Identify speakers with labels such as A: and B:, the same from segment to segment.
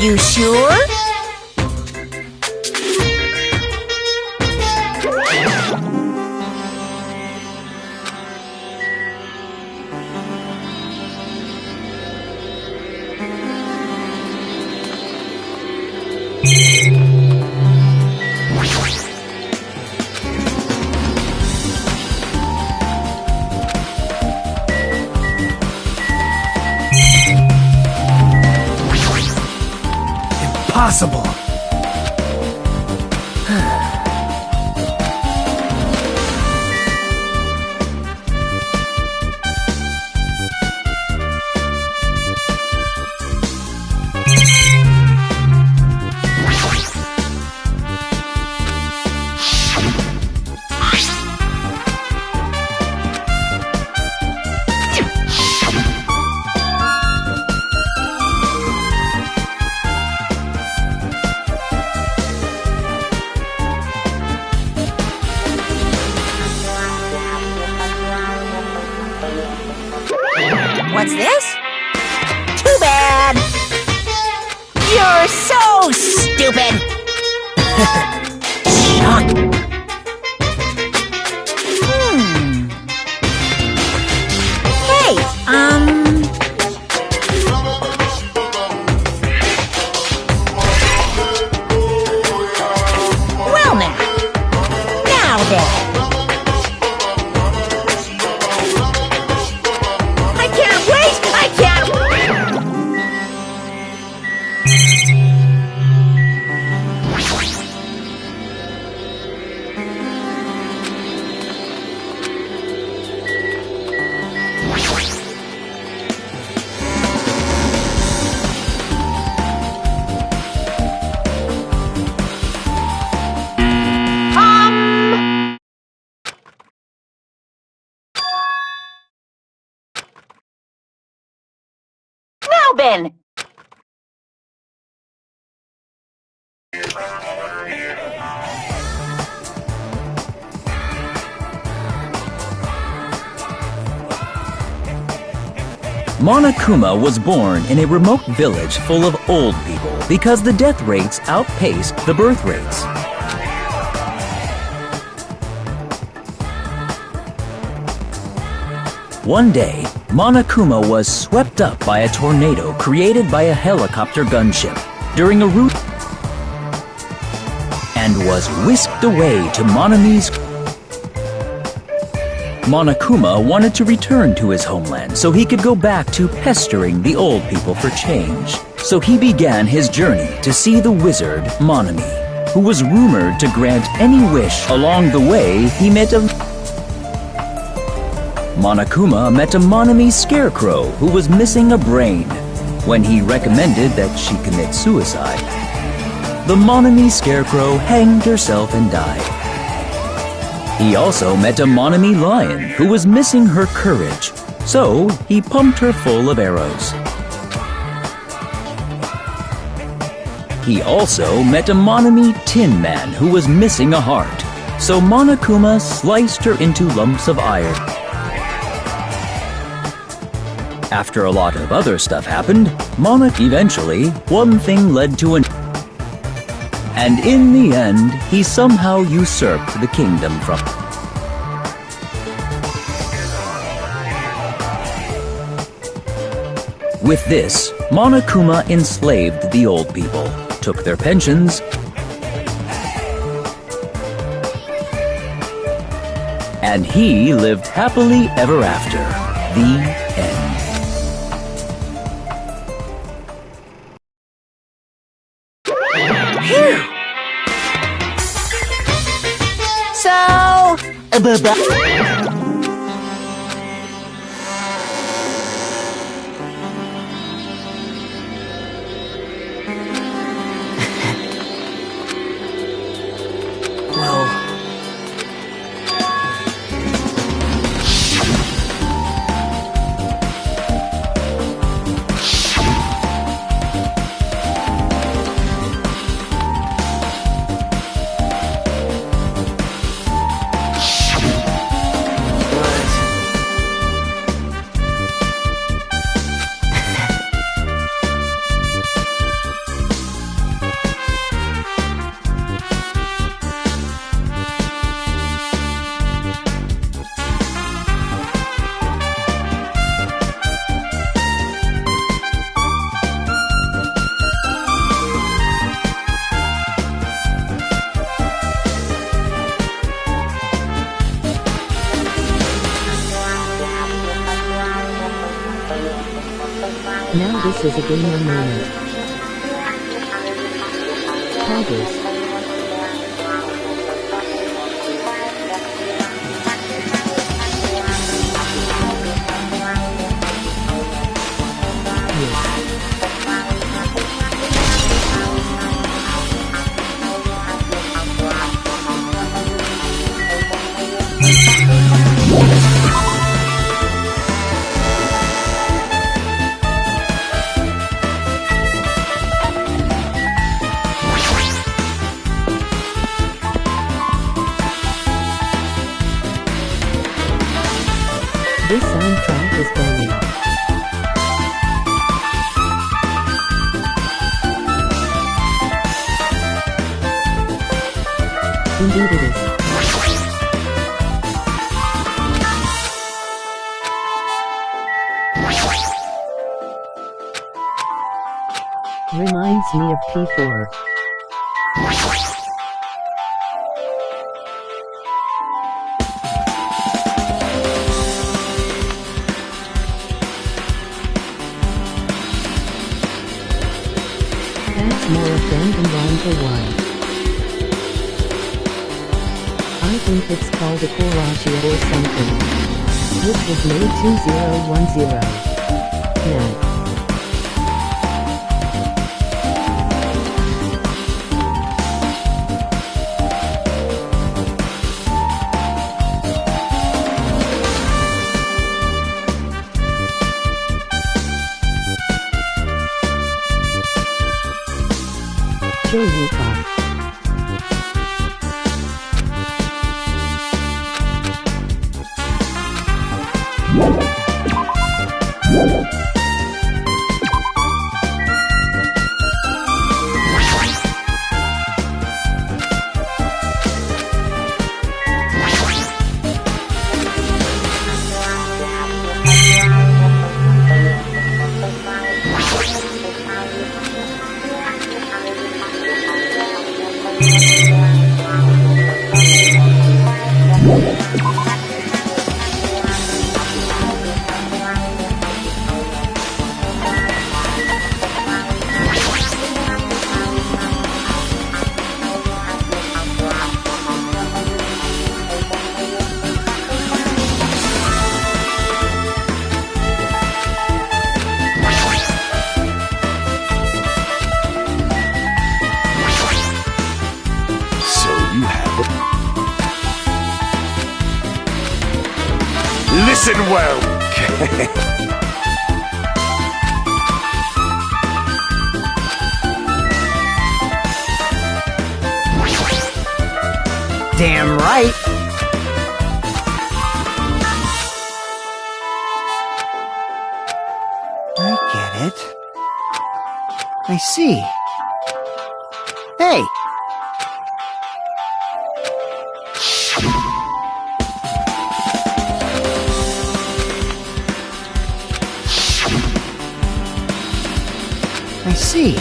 A: You sure?
B: Impossible!
A: What's this? Too bad! You're so stupid! Hey, well now then. Ben.
C: Monokuma was born in a remote village full of old people because the death rates outpaced the birth rates. One day, Monokuma was swept up by a tornado created by a helicopter gunship during a route and was whisked away to Monami's. Monokuma wanted to return to his homeland so he could go back to pestering the old people for change. So he began his journey to see the wizard Monami, who was rumored to grant any wish. Along the way, he met Monokuma met a Monami scarecrow who was missing a brain. When he recommended that she commit suicide, the Monami scarecrow hanged herself and died. He also met a Monami lion who was missing her courage, so he pumped her full of arrows. He also met a Monami tin man who was missing a heart, so Monokuma sliced her into lumps of iron. After a lot of other stuff happened, eventually, one thing led to another. And in the end, he somehow usurped the kingdom from. With this, Monokuma enslaved the old people, took their pensions, and he lived happily ever after. The end.
B: Now this is a gamer moment. Tigers. This soundtrack is banging. Indeed it is. Reminds me of P4. That's more of Danganronpa 1. I think it's called a Korachia or something. Which was made 2010. Now. Yuka.
D: Listen well.
A: Damn right. I get it. I see. Hey! I see.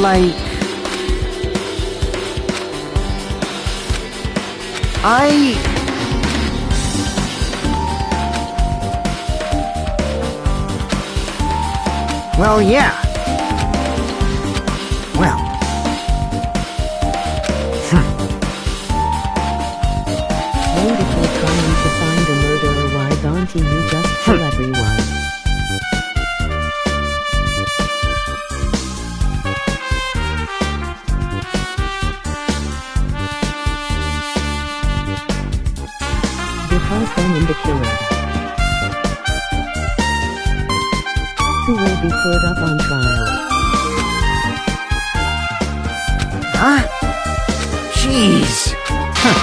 A: Like... Well, yeah. Well.
B: And if you're trying to find a murderer, why don't you just kill everyone? Because then in the killer, who will be put up on trial.
A: Huh? Jeez. Huh.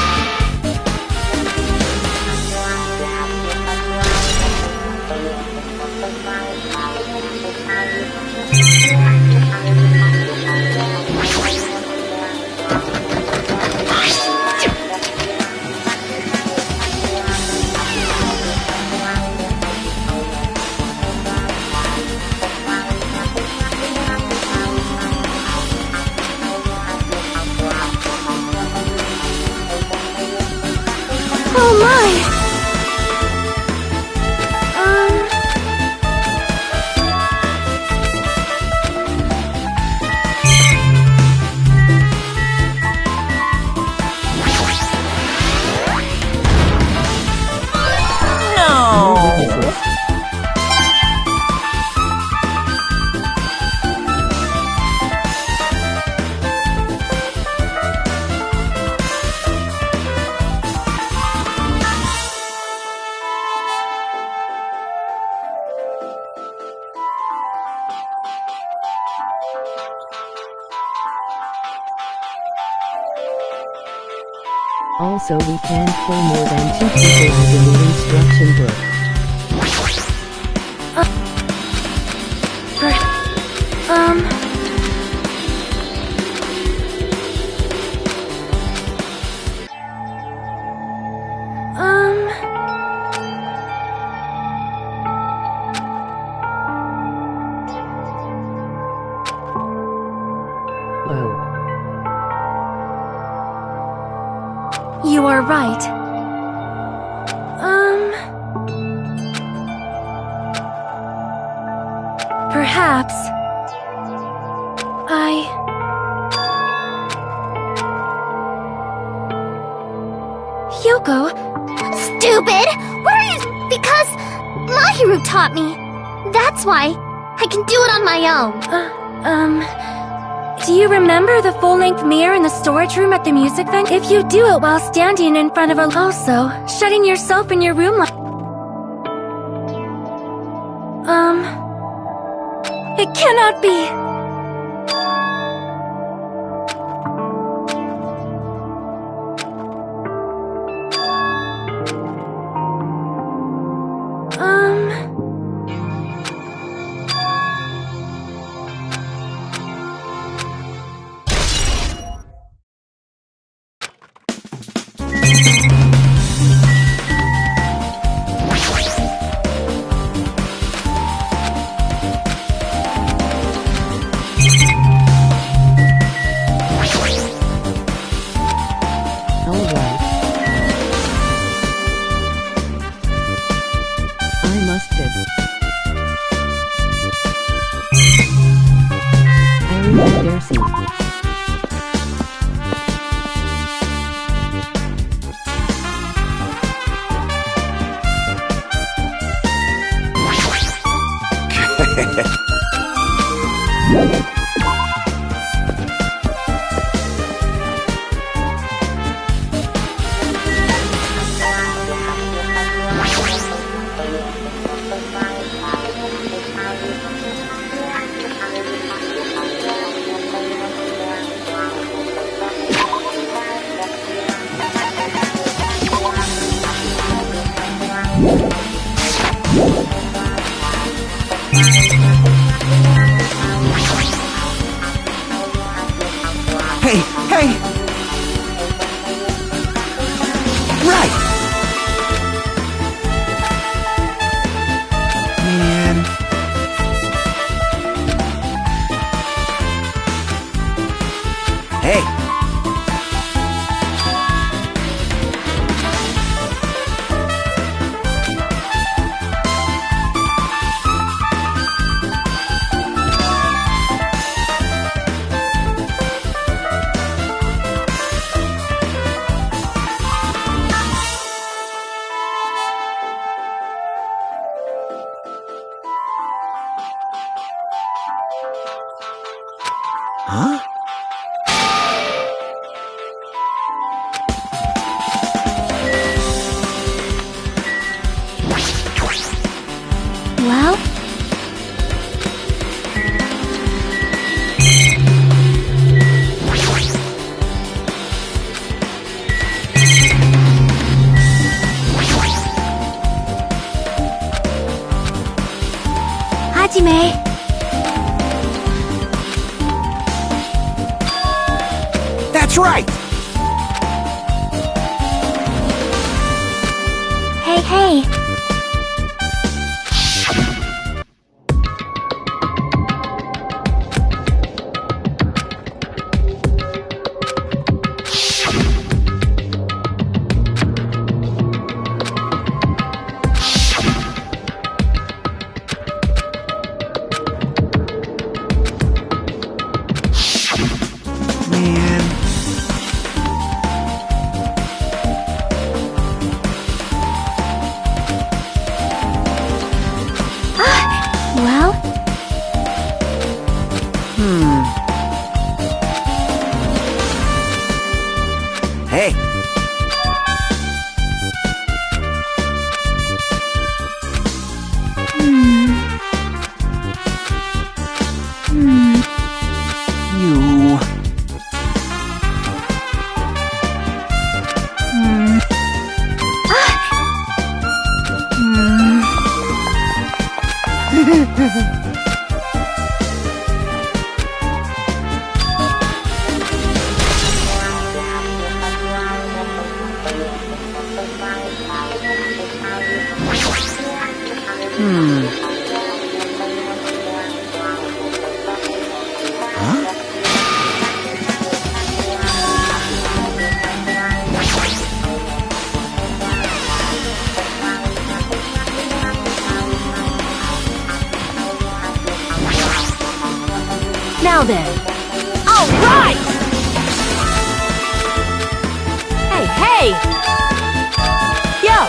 B: Also, we can't kill more than 2 people as in the instruction book. Oh.
D: You are right. Perhaps Hyoko?
E: Stupid! What are you? Because Mahiru taught me. That's why. I can do it on my own.
D: Do you remember the full-length mirror in the storage room at the music venue? If you do it while standing in front of a... Also, shutting yourself in your room like... It cannot be.
B: Alright. I must have. Harry Darcy.
A: Hey, hey! Right! Man. Hey! Huh?
E: Well, Hajime.
A: That's right!
E: Hey, hey.
A: Man.
D: Now then. All right! Hey, hey! Yo!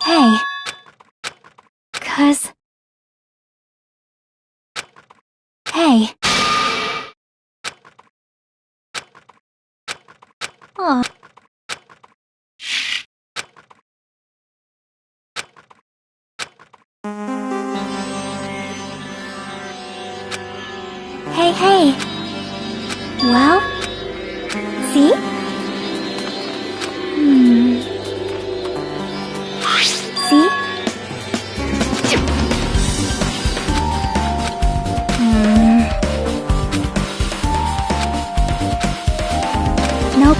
D: Hey. 'Cause... Hey. Aw. Hey, hey. Well? See? See? Nope.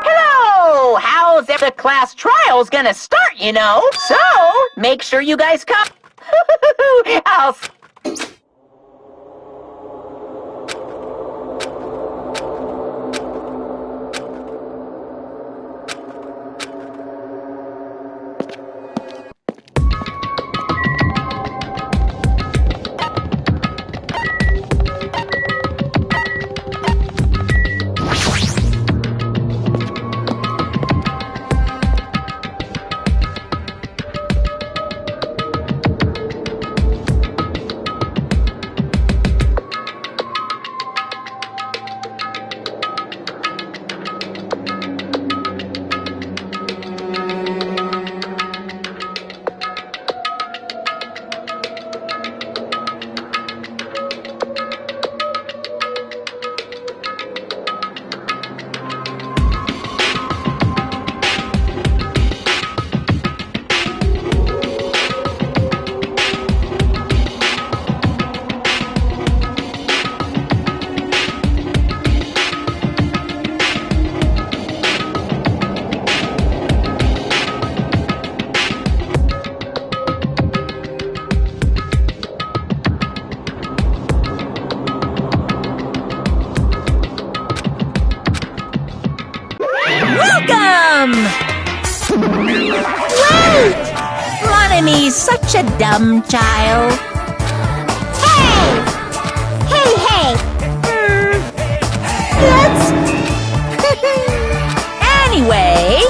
F: Hello! How's the class trials gonna start, you know? So, make sure you guys come. I'll...
C: Welcome! Wait! Ronamy's such a dumb child.
E: Hey! Hey, hey!
C: Let's... Anyway...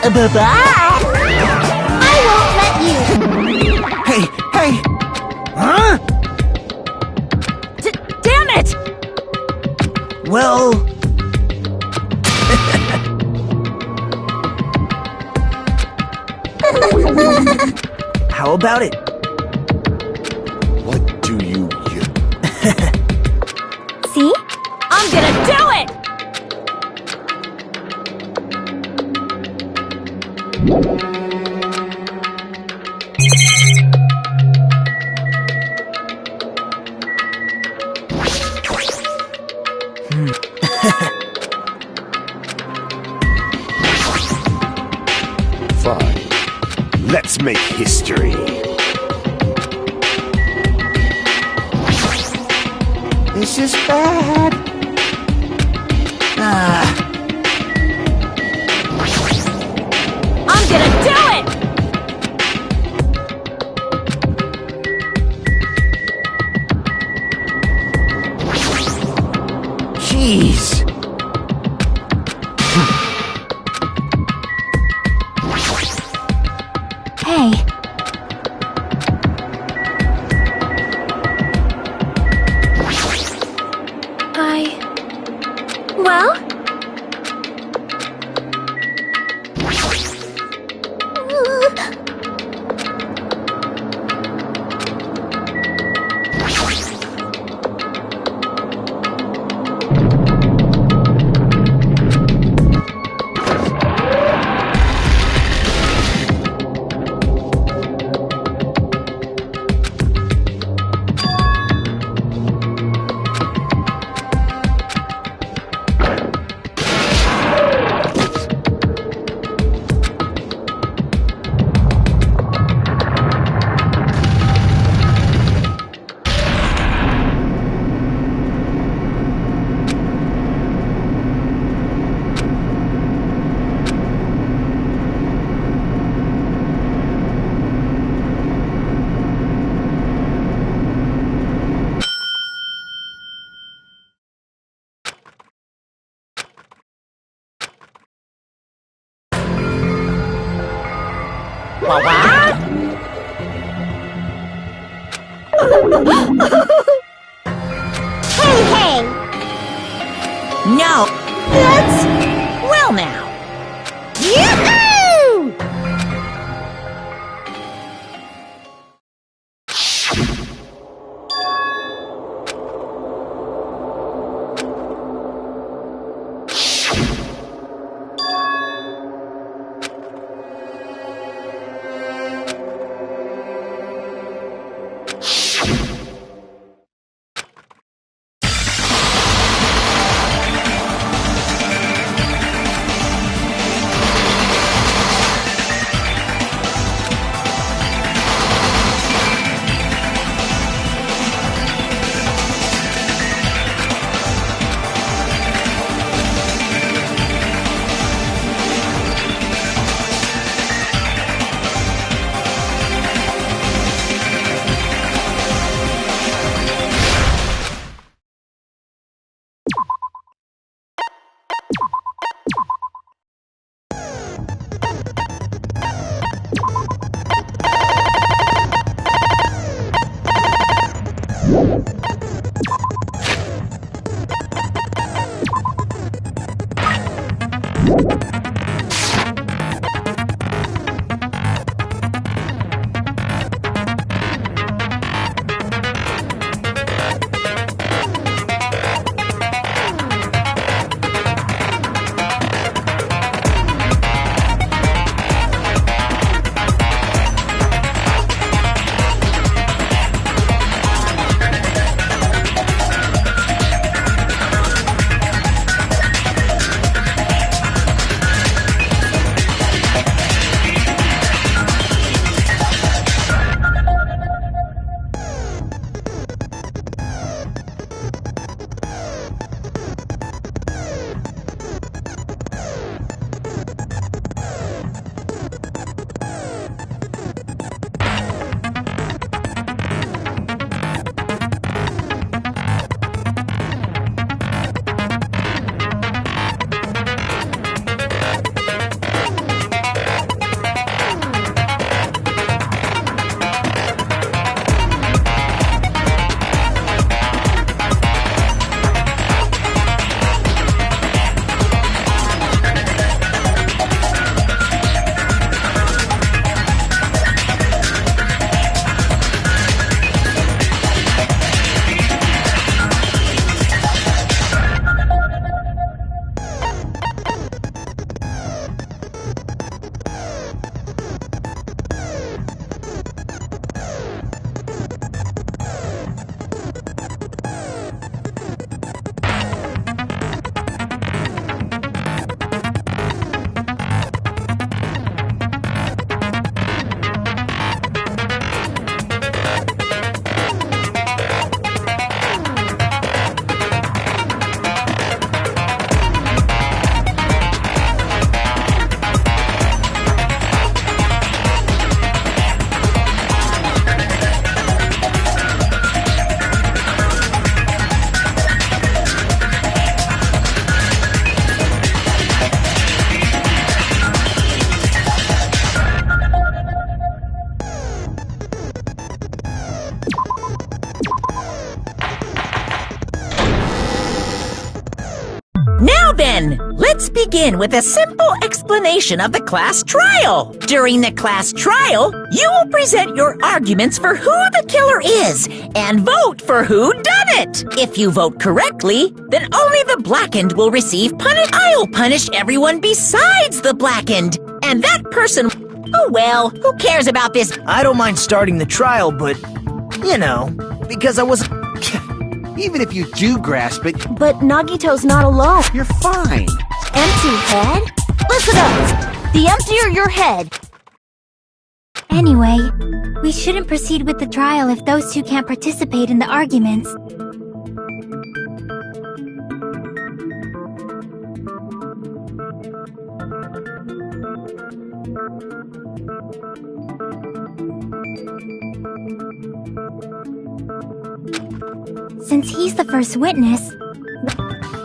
C: Bye-bye!
E: I won't let you!
A: Hey, hey! Huh?
C: Damn it!
A: Well... How about it?
G: What do you...
E: See?
D: I'm gonna do it!
G: Fine. Let's make history.
A: This is bad.
D: I'm gonna do it!
A: Jeez.
D: Hey. Well?
F: What?
E: Hey!
F: No. That's... Well now.
E: Yoo-hoo!
F: Now then, let's begin with a simple explanation of the class trial. During the class trial, you will present your arguments for who the killer is and vote for who done it. If you vote correctly, then only the blackened will receive punishment. I'll punish everyone besides the blackened, and that person... Oh well, who cares about this?
A: I don't mind starting the trial, but, you know, because I wasn't... Even if you do grasp it,
E: But Nagito's not alone.
A: you're fine.
E: Empty head? Listen up! The emptier your head,
D: Anyway, we shouldn't proceed with the trial if those two can't participate in the arguments. Since he's the first witness,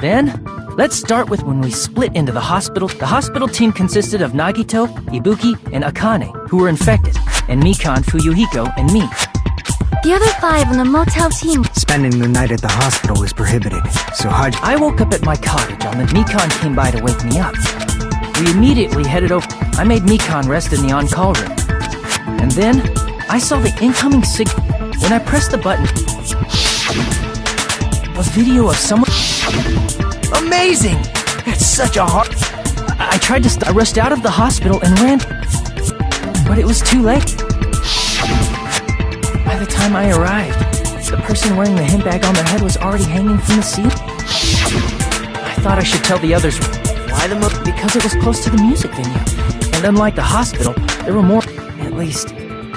H: Then, let's start with when we split into the hospital. The hospital team consisted of Nagito, Ibuki, and Akane. who were infected, and Mikan, Fuyuhiko, and me.
D: The other 5 on the motel team.
A: Spending the night at the hospital is prohibited, so
H: I woke up at my cottage and then Mikan came by to wake me up. We immediately headed over. I made Mikan rest in the on-call room. And then, I saw the incoming signal. When I pressed the button, a video of someone...
A: Amazing! That's such a hard...
H: I tried to I rushed out of the hospital and ran... But it was too late. By the time I arrived, the person wearing the hemp bag on their head was already hanging from the ceiling. I thought I should tell the others why because it was close to the music venue. And unlike the hospital, there were more... At least,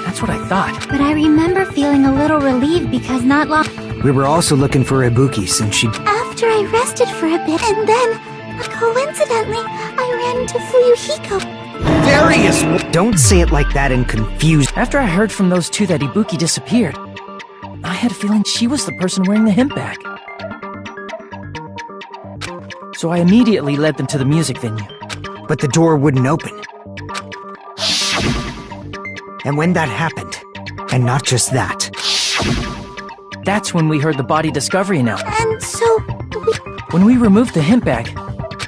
H: that's what I thought.
E: But I remember feeling a little relieved because not long...
A: We were also looking for Ibuki since she...
E: After I rested for a bit, and then, coincidentally, I ran into Fuyuhiko.
A: Darius! Don't say it like that and confuse...
H: After I heard from those two that Ibuki disappeared, I had a feeling she was the person wearing the hemp bag. So I immediately led them to the music venue.
A: But the door wouldn't open. And when that happened, and not just that...
H: That's when we heard the body discovery announcement.
E: And so,
H: When we removed the hemp bag...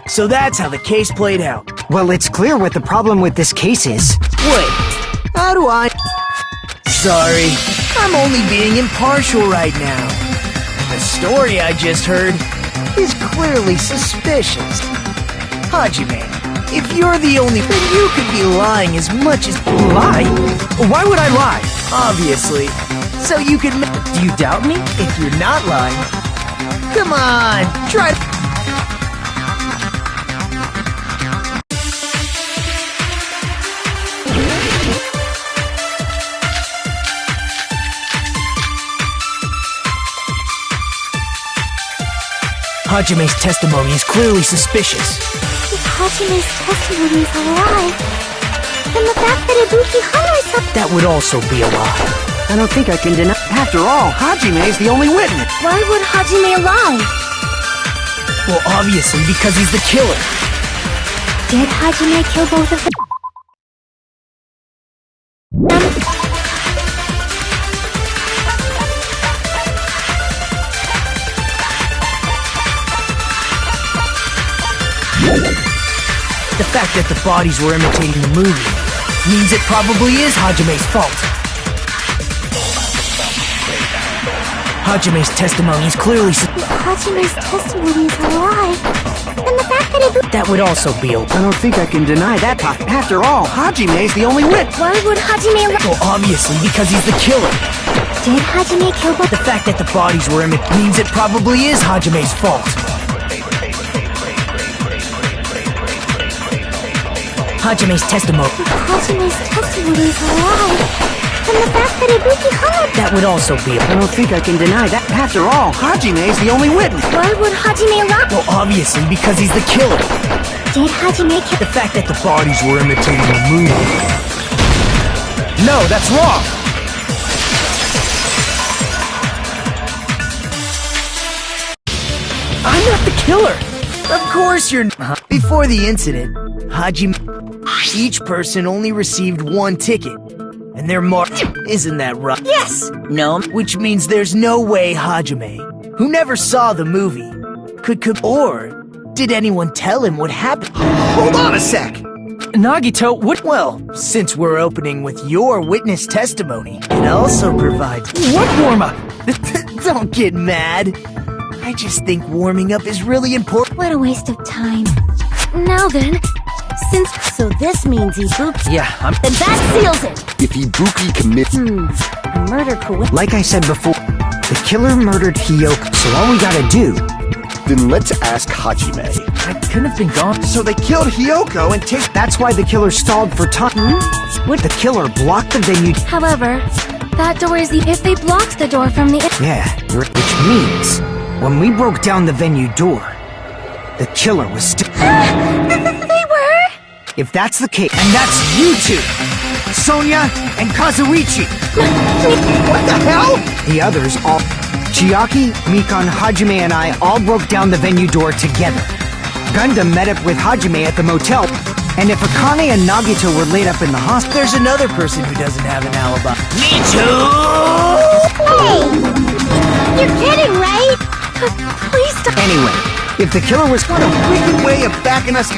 A: So that's how the case played out. Well, it's clear what the problem with this case is. Wait, how do I... Sorry, I'm only being impartial right now. The story I just heard is clearly suspicious. Hajime, if you're the only... then you could be lying as much as...
H: Lie? Why would I lie?
A: Obviously. So you could...
H: Do you doubt me?
A: If you're not lying... Come on, try... Hajime's testimony is clearly suspicious.
E: if Hajime's testimony is a lie, then the fact that Ibuki hung herself...
A: That would also be a lie. I don't think I can deny... After all, Hajime is the only witness.
D: Why would Hajime lie?
A: Well, obviously, because he's the killer.
D: Did Hajime kill both of them?
A: The fact that the bodies were imitating the movie means it probably is Hajime's fault. Hajime's testimony is clearly...
E: If Hajime's testimony is a lie, then the fact that Ibuki...
A: That would also be a... I don't think I can deny that. After all, Hajime is the only witness.
D: Why would Hajime lie?
A: Well, obviously, because he's the killer.
D: Did Hajime kill both?
A: The fact that the bodies were imitating means it probably is Hajime's fault. Hajime's testimony...
E: If Hajime's testimony is a lie, then the fact that Ibuki hung herself...
A: That would also be a... I don't think I can deny that. After all, Hajime is the only witness.
D: Why would Hajime lie?
A: Well, obviously, because he's the killer.
D: Did Hajime kill...
A: The fact that the bodies were imitating the movie... No, that's wrong!
H: I'm not the killer!
A: Of course you're not. Before the incident, Hajime... Each person only received one ticket. And they're marked... Isn't that right?
F: Yes. No.
A: Which means there's no way Hajime, who never saw the movie, could... Or did anyone tell him what happened? Hold on a sec!
H: Nagito, what?
A: Well, since we're opening with your witness testimony, it also provides...
H: What warm-up?
A: Don't get mad. I just think warming up is really important.
D: What a waste of time. Now then, since...
E: So this means Ibuki...
H: Yeah,
E: Then that seals it!
G: If Ibuki commits...
E: A murder coincidence...
A: Like I said before, the killer murdered Hiyoko, so all we gotta do...
G: Then let's ask Hajime.
H: I couldn't have been gone.
A: So they killed Hiyoko and take... That's why the killer stalled for time. What? The killer blocked the venue...
D: However, that door is the... If they blocked the door from the...
A: Yeah, which means... When we broke down the venue door, the killer was still...
D: They were?
A: If that's the case, and that's you two! Sonia and Kazuichi! What the hell? The others all... Chiaki, Mikan, Hajime, and I all broke down the venue door together. Gundam met up with Hajime at the motel. And if Akane and Nagito were laid up in the hospital, there's another person who doesn't have an alibi. Me too!
E: Hey! You're kidding, right? Please stop.
A: Anyway, if the killer was...
G: What a wicked way of backing us.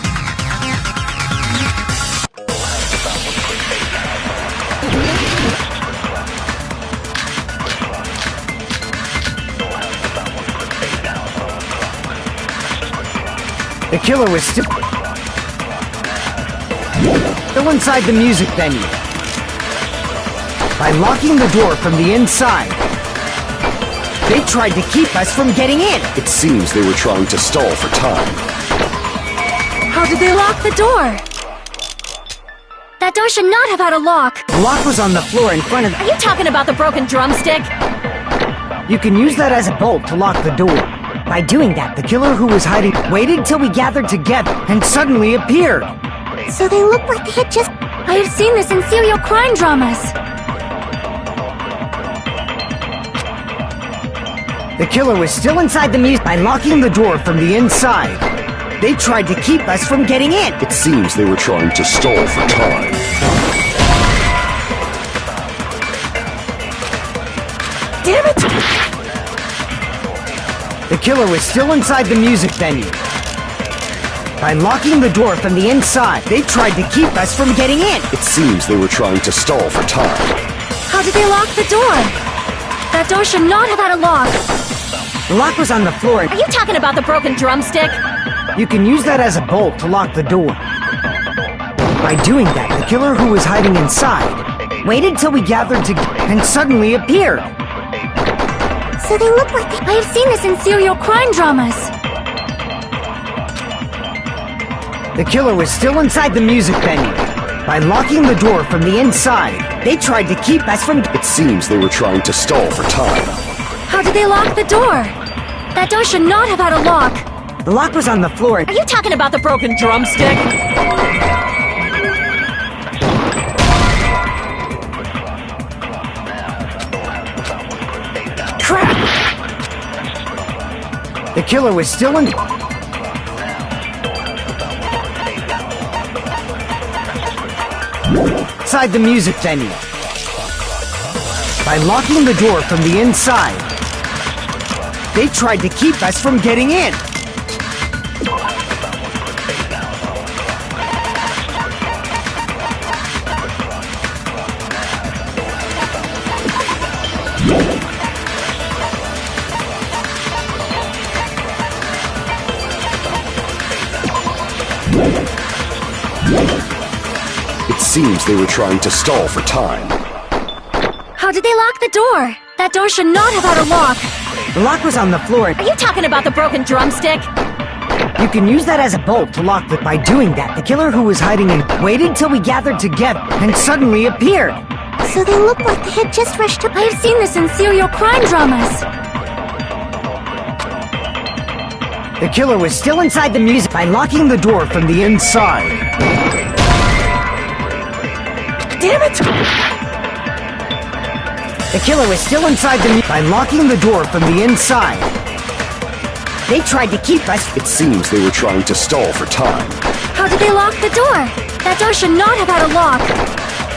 A: The killer was still inside the music venue. By locking the door from the inside, they tried to keep us from getting in.
G: It seems they were trying to stall for time.
D: How did they lock the door? That door should not have had a lock.
A: The lock was on the floor in front of
F: Are you talking about the broken drumstick?
A: You can use that as a bolt to lock the door. By doing that, the killer who was hiding waited till we gathered together and suddenly appeared.
E: So they look like they had just...
D: I have seen this in serial crime dramas.
A: The killer was still inside the music. By locking the door from the inside, they tried to keep us from getting in.
G: It seems they were trying to stall for time.
A: Damn it! The killer was still inside the music venue. By locking the door from the inside, they tried to keep us from getting in.
G: It seems they were trying to stall for time.
D: How did they lock the door? That door should not have had a lock.
A: The lock was on the floor.
F: Are you talking about the broken drumstick?
A: You can use that as a bolt to lock the door. By doing that, the killer who was hiding inside waited till we gathered together and suddenly appeared.
E: So they look like they...
D: I have seen this in serial crime dramas.
A: The killer was still inside the music venue. By locking the door from the inside, they tried to keep us from...
G: It seems they were trying to stall for time.
D: How did they lock the door? That door should not have had a lock.
A: The lock was on the floor.
F: Are you talking about the broken drumstick?
A: Crap! The killer was still in... inside the music venue. By locking the door from the inside, they tried to keep us from getting in.
G: It seems they were trying to stall for time.
D: How did they lock the door? That door should not have had a lock.
A: The lock was on the floor.
F: Are you talking about the broken drumstick?
A: You can use that as a bolt to lock the... By doing that, the killer who was hiding in waited till we gathered together and suddenly appeared.
E: So they look like they had just rushed up...
D: I have seen this in serial crime dramas.
A: The killer was still inside the music. By locking the door from the inside. Damn it! The killer was still inside the music. By locking the door from the inside, they tried to keep us...
G: It seems they were trying to stall for time.
D: How did they lock the door? That door should not have had a lock.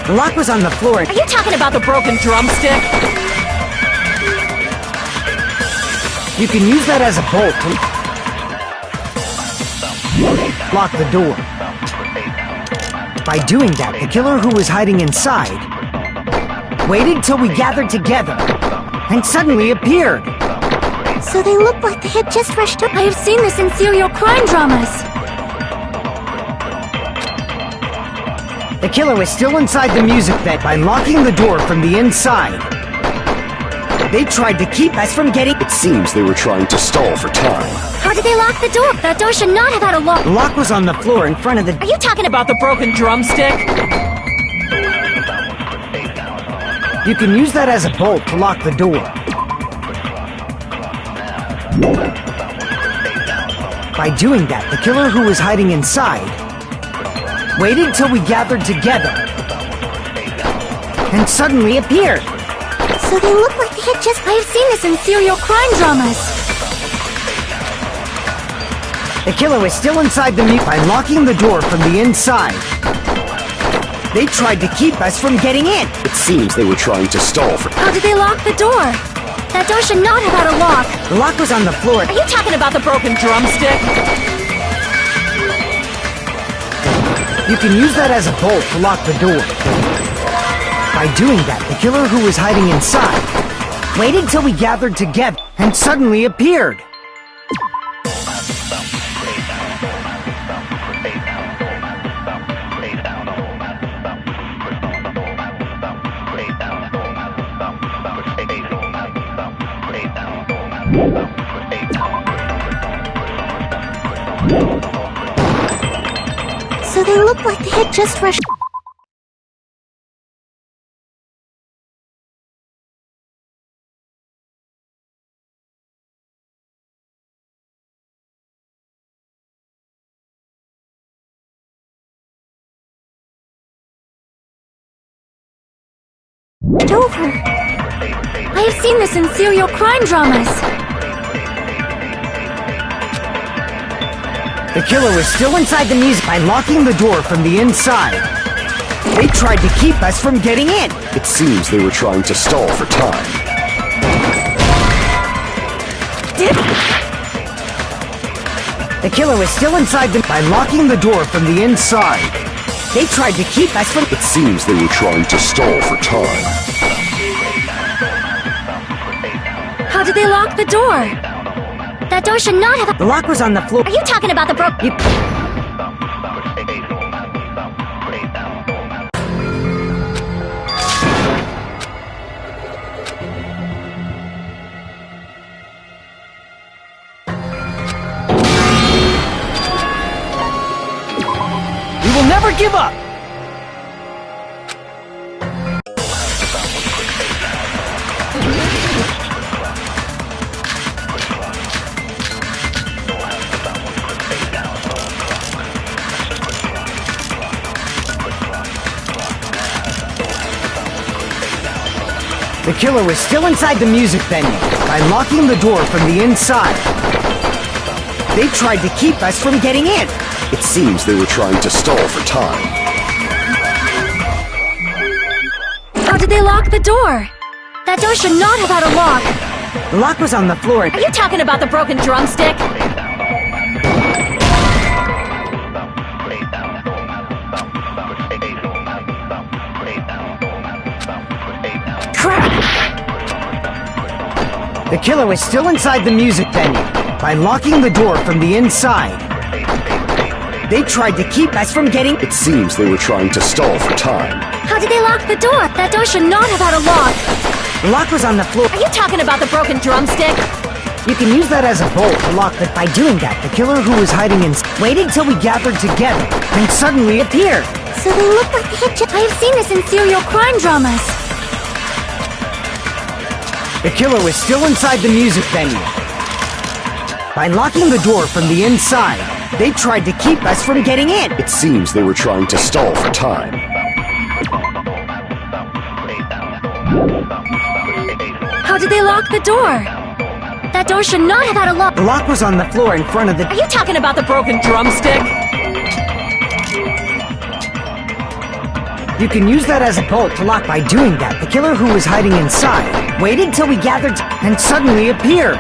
A: The lock was on the floor.
F: Are you talking about the broken drumstick?
A: You can use that as a bolt to lock the door. By doing that, the killer who was hiding inside waited till we gathered together and suddenly appeared.
E: So they look like they had just rushed up...
D: I have seen this in serial crime dramas.
A: The killer was still inside the music vent. By locking the door from the inside, they tried to keep us from getting...
G: It seems they were trying to stall for time.
D: How did they lock the door? That door should not have had a lock.
A: The lock was on the floor in front of the...
F: Are you talking about the broken drumstick?
A: You can use that as a bolt to lock the door. By doing that, the killer who was hiding inside waited till we gathered together and suddenly appeared.
E: So they look like they had just...
D: I have seen this in serial crime dramas.
A: The The killer was still inside the mute by locking the door from the inside. They tried to keep us from getting in.
G: It seems they were trying to stall for...
D: How did they lock the door? That door should not have had a lock.
A: The lock was on the floor.
F: Are you talking about the broken drumstick?
A: You can use that as a bolt to lock the door. By doing that, the killer who was hiding inside waited till we gathered together and suddenly appeared.
E: So they look like they had just rushed over.
D: I have seen this in serial crime dramas.
A: The killer was still inside the music by locking the door from the inside. They tried to keep us from getting in.
G: It seems they were trying to stall for time.
A: The killer was still inside the by locking the door from the inside. They tried to keep us from...
G: It seems they were trying to stall for time.
D: How did they lock the door?
E: That door should not have...
A: The lock was on the floor.
E: Are you talking about the
A: You... We will never give up! The killer was still inside the music venue by locking the door from the inside. They tried to keep us from getting in.
G: It seems they were trying to stall for time.
D: How did they lock the door? That door should not have had a lock.
A: The lock was on the floor.
F: Are you talking about the broken drumstick?
A: Crap! The killer was still inside the music venue by locking the door from the inside. They tried to keep us from getting...
G: It seems they were trying to stall for time.
D: How did they lock the door? That door should not have had a lock.
A: The lock was on the floor.
F: Are you talking about the broken drumstick?
A: You can use that as a bolt to lock the... By doing that, the killer who was hiding in... waited till we gathered together and suddenly appeared.
E: So they look like they had just...
D: I have seen this in serial crime dramas.
A: The killer was still inside the music venue. By locking the door from the inside, they tried to keep us from getting in.
G: It seems they were trying to stall for time.
D: How did they lock the door? That door should not have had a lock.
A: The lock was on the floor in front of the...
F: Are you talking about the broken drumstick?
A: You can use that as a bolt to lock. By doing that, the killer who was hiding inside waited till we gathered and suddenly appeared.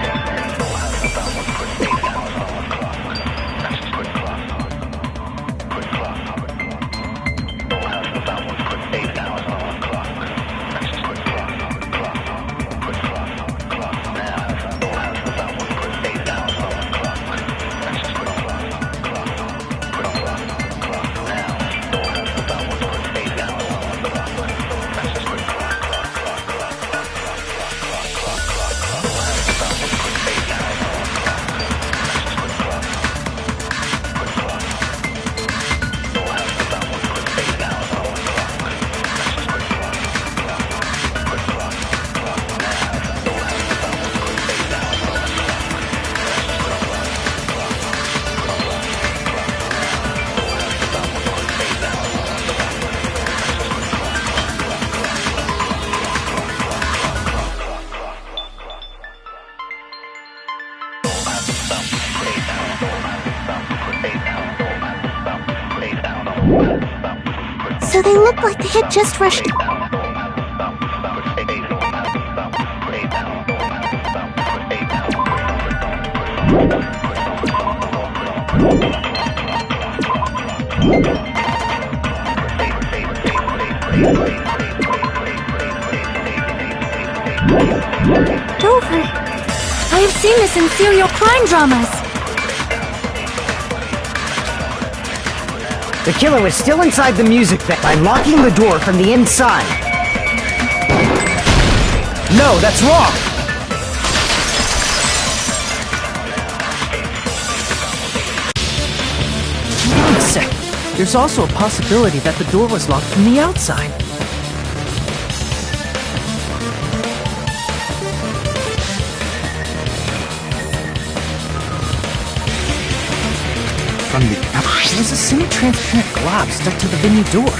E: They looked like they had just rushed.
D: Dover. I have seen this in serial crime dramas.
A: The killer was still inside the music van by locking the door from the inside. No, that's wrong!
H: Wait a sec. There's also a possibility that the door was locked from the outside. From the there's a semi-transparent glob stuck to the venue door.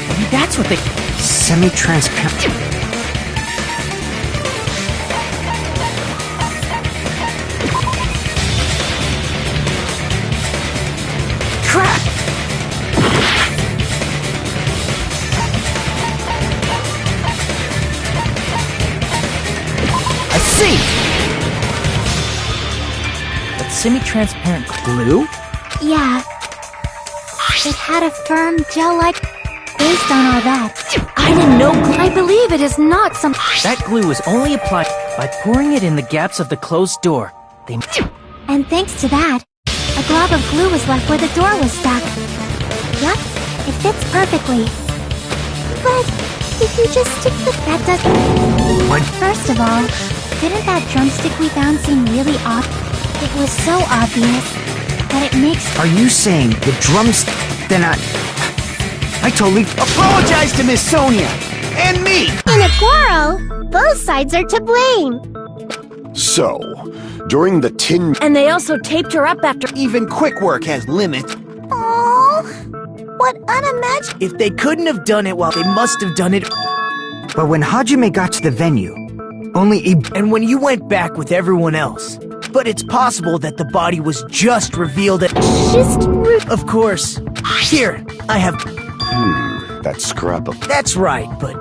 H: Maybe that's what they...
A: Semi-transparent...
H: Crap!
A: I see!
H: That semi-transparent glue?
E: Yeah. It had a firm, gel-like... Based on all that,
D: I didn't know. I believe it is not some.
H: That glue was only applied by pouring it in the gaps of the closed door. They...
E: and thanks to that, a glob of glue was left where the door was stuck. Yup, it fits perfectly. But if you just stick that doesn't...
A: What?
E: First of all, didn't that drumstick we found seem really off? It was so obvious that it makes...
A: Are you saying the drums... They're not... I totally... Apologize to Miss Sonia! And me!
E: In a quarrel, both sides are to blame.
G: So, during the tin...
D: And they also taped her up after.
A: Even quick work has limits.
E: Oh, what unimaginable...
A: If they couldn't have done it, well, they must have done it... But when Hajime got to the venue, only And when you went back with everyone else. But it's possible that the body was just revealed at... Of course. Here, I have...
G: that scrap of...
A: That's right, but...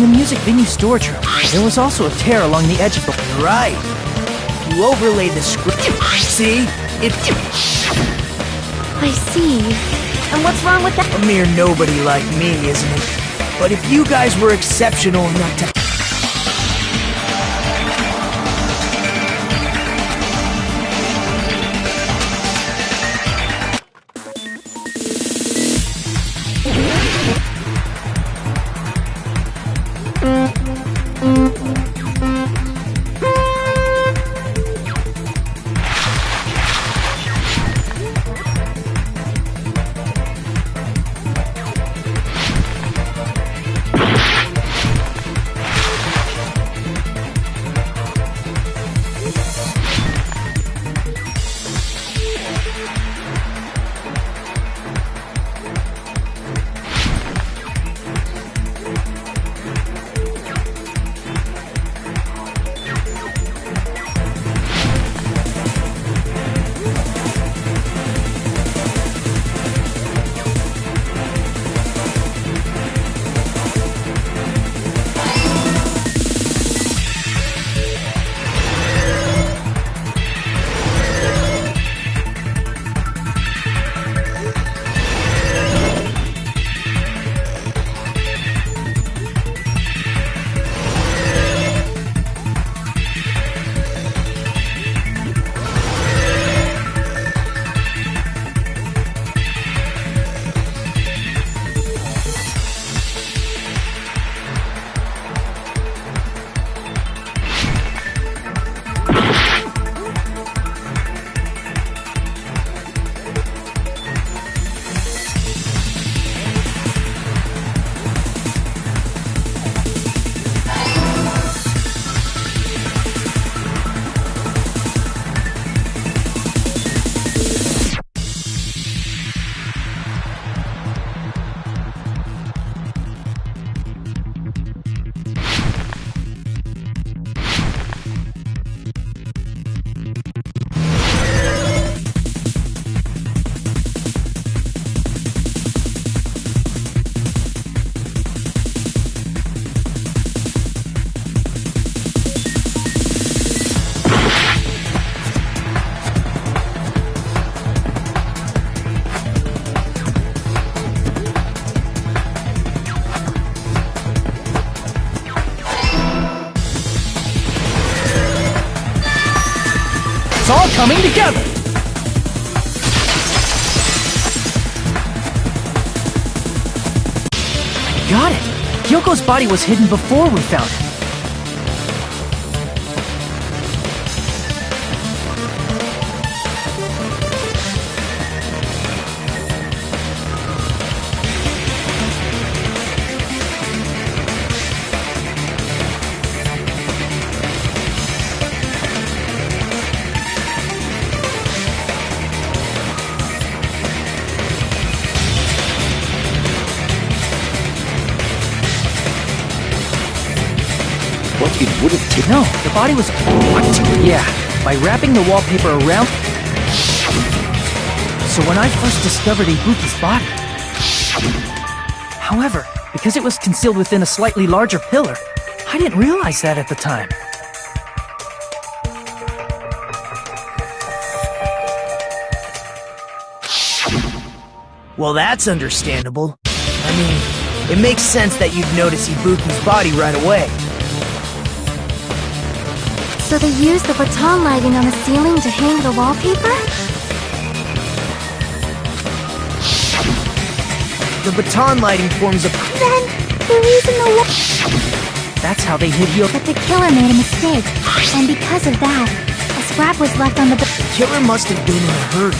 H: in the music venue storage room. There was also a tear along the edge of the...
A: Right. You overlaid the script. See? It...
D: I see. And what's wrong with that?
A: A mere nobody like me, isn't it? But if you guys were exceptional enough to...
H: all coming together! Got it! Kyoko's body was hidden before we found it.
G: But it would have taken...
H: No, the body was... What? Yeah, by wrapping the wallpaper around... So when I first discovered Ibuki's body... However, because it was concealed within a slightly larger pillar, I didn't realize that at the time.
A: Well, that's understandable. I mean, it makes sense that you'd notice Ibuki's body right away.
D: So they used the baton lighting on the ceiling to hang the wallpaper?
A: The baton lighting forms a...
E: Then, the reason the
H: That's how they hid Yoko.
E: But the killer made a mistake, and because of that, a scrap was left on the...
A: The killer must have been in a hurry.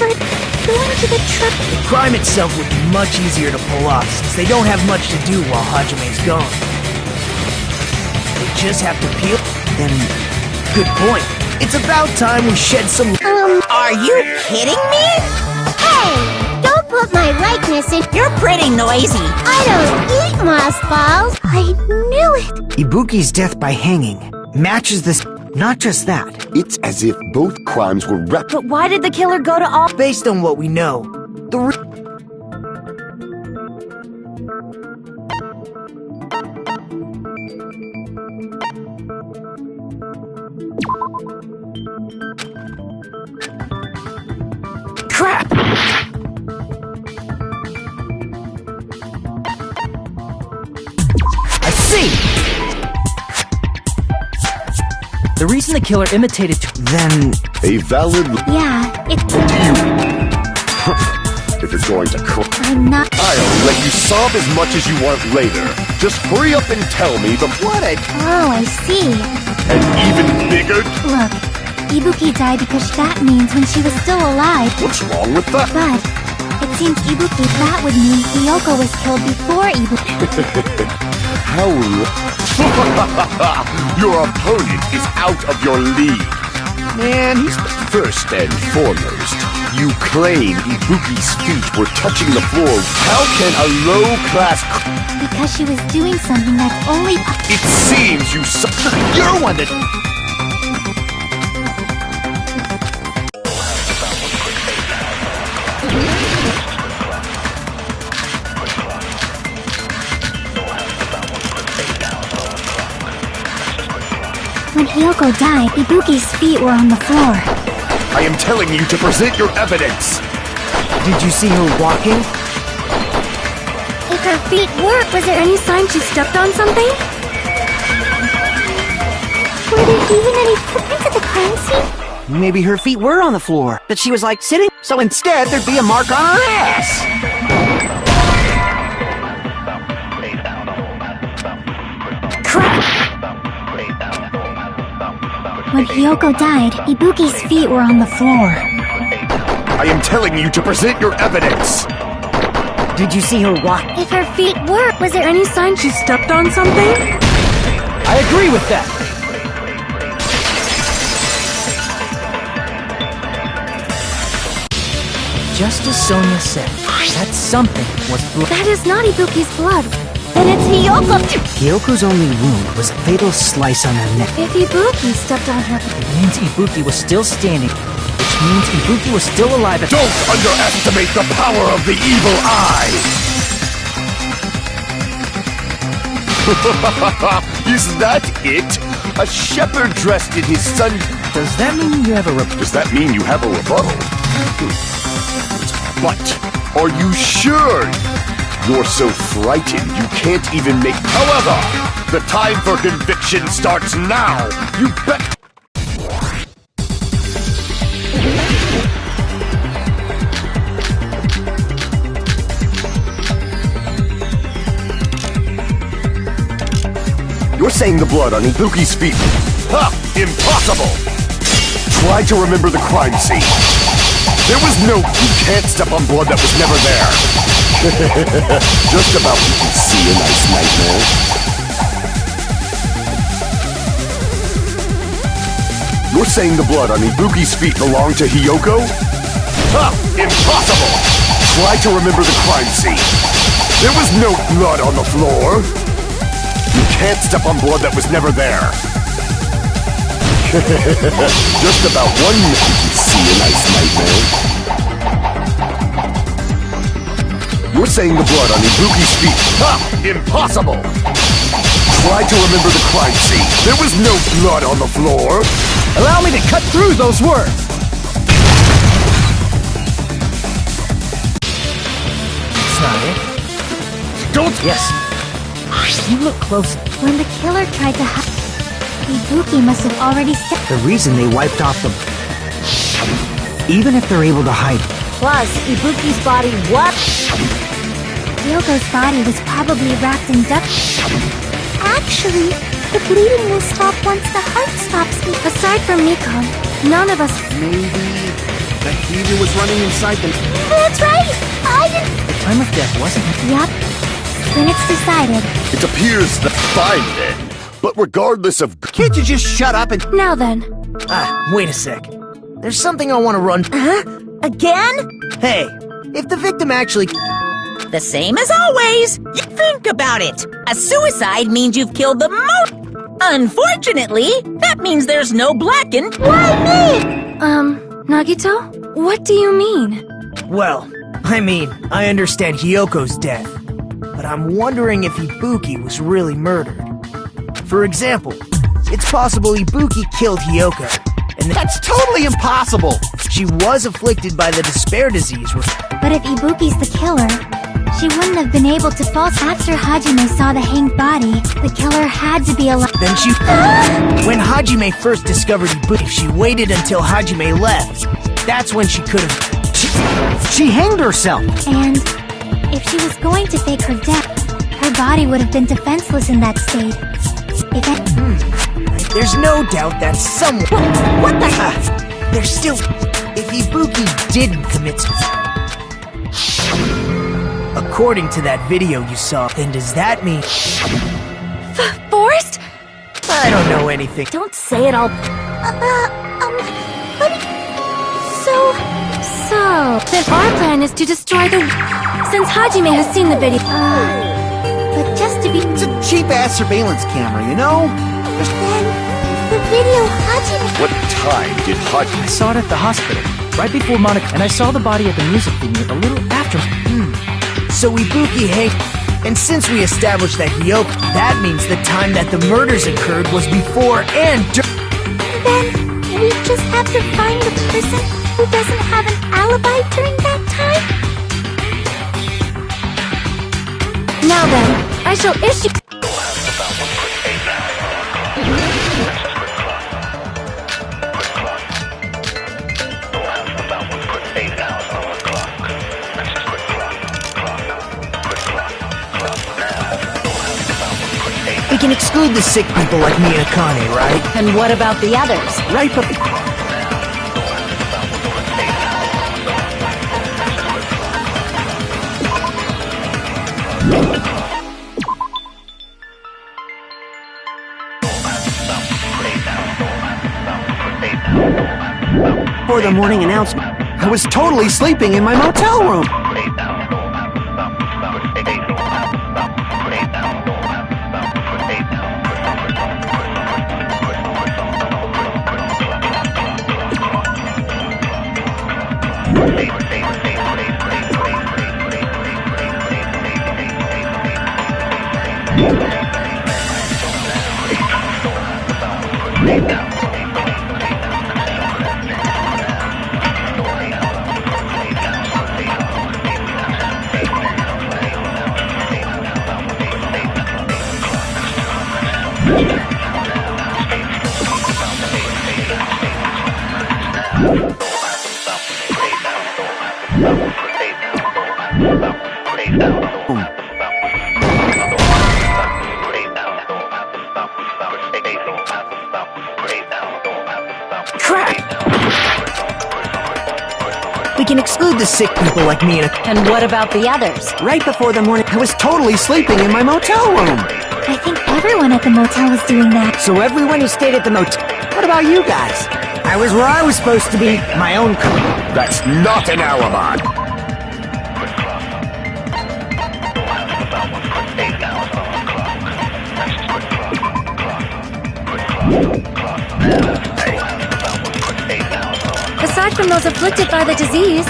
E: But going to the truck...
A: The crime itself would be much easier to pull off, since they don't have much to do while Hajime's gone. They just have to peel... Then, good point. It's about time we shed some...
F: Are you kidding me?
E: Hey! Don't put my likeness in...
F: You're pretty noisy.
E: I don't eat mothballs! I knew it!
A: Ibuki's death by hanging matches this... Not just that.
G: It's as if both crimes were
D: But why did the killer go to all...
A: Based on what we know, the
H: see! The reason the killer imitated
A: Then...
G: A valid...
E: Yeah,
G: If you're going to cry,
E: I'm not...
G: I'll let you sob as much as you want later. Just hurry up and tell me the...
A: What a...
E: Oh, I see.
G: And even bigger...
E: Look, Ibuki died because that means when she was still alive.
G: What's wrong with that?
E: But it seems Ibuki, that would mean Hiyoko was killed before Ibuki.
G: How... Your opponent is out of your league.
A: Man, he's...
G: First and foremost, you claim Ibuki's feet were touching the floor. How can a low-class...
E: Because she was doing something that's only...
G: It seems you...
A: You're one that...
E: When Hiyoko died, Ibuki's feet were on the floor.
G: I am telling you to present your evidence.
A: Did you see her walking?
D: If her feet were, was there any sign she stepped on something?
E: Were there even any footprints at the crime scene?
A: Maybe her feet were on the floor, but she was like sitting, so instead there'd be a mark on her ass.
E: When Hiyoko died, Ibuki's feet were on the floor.
G: I am telling you to present your evidence.
A: Did you see her walk?
D: If her feet were, was there any sign she stepped on something?
H: I agree with that! Just as Sonia said, that something was blood.
D: That is not Ibuki's blood. Then it's Hiyoko.
A: Hyoko's only wound was a fatal slice on her neck.
D: If Ibuki stepped on her...
H: It means Ibuki was still standing, which means Ibuki was still alive at...
G: Don't underestimate the power of the evil eye! Is that it? A shepherd dressed in his sun...
H: Does that mean you have a
G: Does that mean you have a rebuttal? But, are you sure? You're so frightened you can't even make... However, the time for conviction starts now! You bet... You're saying the blood on Ibuki's feet... Ha! Impossible! Try to remember the crime scene. There was no... You can't step on blood that was never there. Just about you can see a nice nightmare. You're saying the blood on Ibuki's feet belonged to Hiyoko? Ha! Impossible! Try to remember the crime scene. There was no blood on the floor. You can't step on blood that was never there. Just about one you can see a nice nightmare. You're saying the blood on Ibuki's feet. Ha! Impossible! Try to remember the crime scene. There was no blood on the floor.
H: Allow me to cut through those words! That's not it.
G: Don't...
H: Yes. You look close.
E: When the killer tried to hide, Ibuki must have already stepped.
A: The reason they wiped off the... Even if they're able to hide...
F: Plus, Ibuki's body what?
E: Hyoko's body was probably wrapped in duct. Actually, the bleeding will stop once the heart stops beating.
D: Aside from Miko, none of us...
A: Maybe... that fever was running inside them.
E: That's right!
H: The time of death wasn't it?
E: Yup. Then it's decided.
G: It appears that... Fine then. But regardless of...
A: Can't you just shut up and...
D: Now then.
A: Wait a sec. There's something I want to run...
F: Again?
A: Hey, if the victim actually...
F: The same as always. You think about it. A suicide means you've killed the most. Unfortunately, that means there's no blackened. Why me?
D: Nagito? What do you mean?
A: Well, I mean, I understand Hyoko's death. But I'm wondering if Ibuki was really murdered. For example, it's possible Ibuki killed Hiyoko. And that's totally impossible! She was afflicted by the despair disease.
E: But if Ibuki's the killer, She wouldn't have been able to false. After Hajime saw the hanged body, the killer had to be alive.
A: Then she... When Hajime first discovered Ibuki, if she waited until Hajime left, that's when she could have... She hanged herself!
E: And if she was going to fake her death, her body would have been defenseless in that state. If it...
A: There's no doubt that someone... What the... There's still... If Ibuki didn't commit suicide... According to that video you saw, then does that mean...
D: Forrest?
A: I don't know anything.
D: Don't say it all. So, then our plan is to destroy the... Since Hajime has seen the video.
E: But just to be...
A: It's a cheap-ass surveillance camera, you know?
E: Then, the video Hajime...
G: What time did
H: I
G: Hajime...
H: saw it at the hospital, right before Monica, and I saw the body at the music venue a little after.
A: So Ibuki hanged... And since we established that he opened, that means the time that the murders occurred was before and
E: Then, we just have to find the person who doesn't have an alibi during that time?
D: Now then, I shall issue...
A: We can exclude the sick people like me and Akane, right?
F: And what about the others?
A: Right, but... For the morning announcement, I was totally sleeping in my motel room. We can exclude the sick people like me and
F: And what about the others?
A: Right before the morning, I was totally sleeping in my motel room.
E: I think everyone at the motel was doing that.
A: So everyone who stayed at the motel... What about you guys? I was where I was supposed to be, my own...
G: That's not an alibi!
D: Aside from those afflicted by the disease,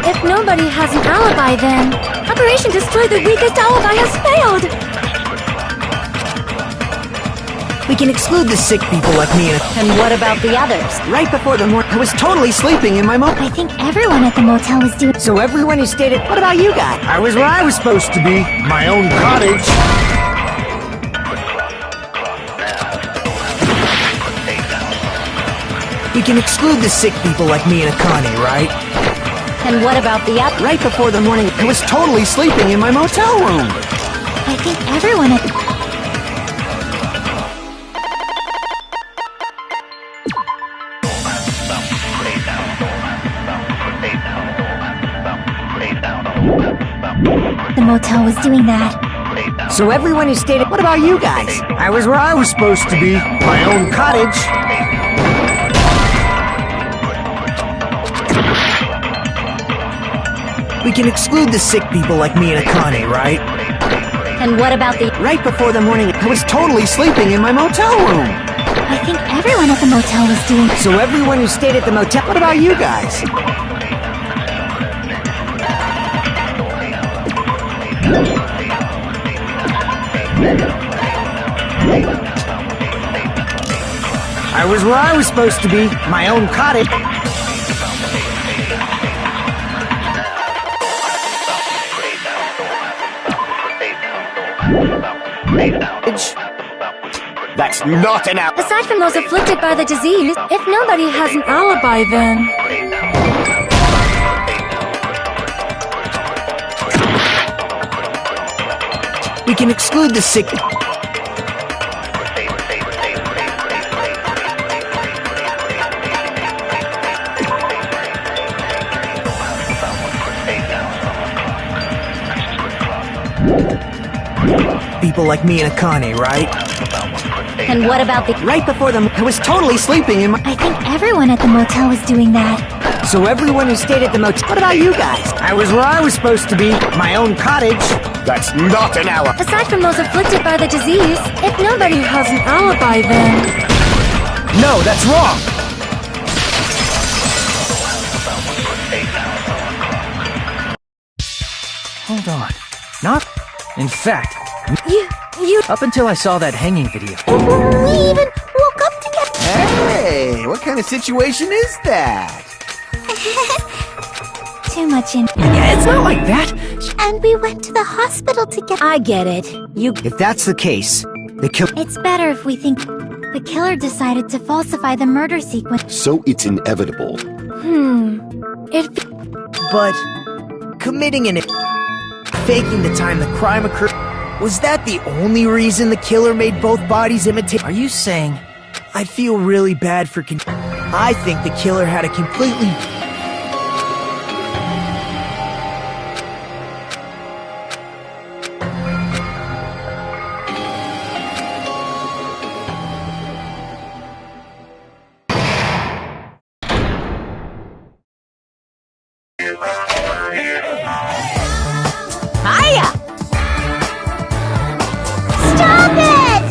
D: if nobody has an alibi, then Operation Destroy the Weakest Alibi has failed!
A: We can exclude the sick people like me and...
F: And what about the others?
A: Right before the morning, I was totally sleeping in my motel...
E: I think everyone at the motel was doing...
A: So everyone who stayed at... What about you guys? I was where I was supposed to be, my own cottage. We can exclude the sick people like me and Akane, right?
F: And what about the others?
A: Right before the morning, I was totally sleeping in my motel room.
E: I think everyone at... The motel was doing that.
A: So everyone who stayed at... What about you guys? I was where I was supposed to be, my own cottage. We can exclude the sick people like me and Akane, right?
F: And what about the...
A: Right before the morning, I was totally sleeping in my motel room.
E: I think everyone at the motel was doing...
A: So everyone who stayed at the motel... What about you guys? I was where I was supposed to be, my own cottage.
G: That's not an alibi.
D: Aside from those afflicted by the disease, if nobody has an alibi, then...
A: We can exclude the sick. People like me and Akane, right?
E: And what about the...
A: Right before them, I was totally sleeping in my...
E: I think everyone at the motel is doing that.
A: So everyone who stayed at the motel... What about you guys? I was where I was supposed to be, my own cottage.
G: That's not an alibi.
D: Aside from those afflicted by the disease, if nobody has an alibi, then...
A: No, that's wrong!
H: Hold on. Not... In fact,
D: You...
H: up until I saw that hanging video.
E: We even woke up together.
A: Hey, what kind of situation is that?
E: Too much in...
H: Yeah, it's not like that.
E: And we went to the hospital together.
D: I get it.
A: If that's the case, the kill...
E: It's better if we think the killer decided to falsify the murder sequence.
G: So it's inevitable.
D: It...
A: But... committing an... faking the time the crime occurred... Was that the only reason the killer made both bodies imitate?
H: Are you saying...
A: I feel really bad for I think the killer had a completely...
F: Hiya!
E: Stop it!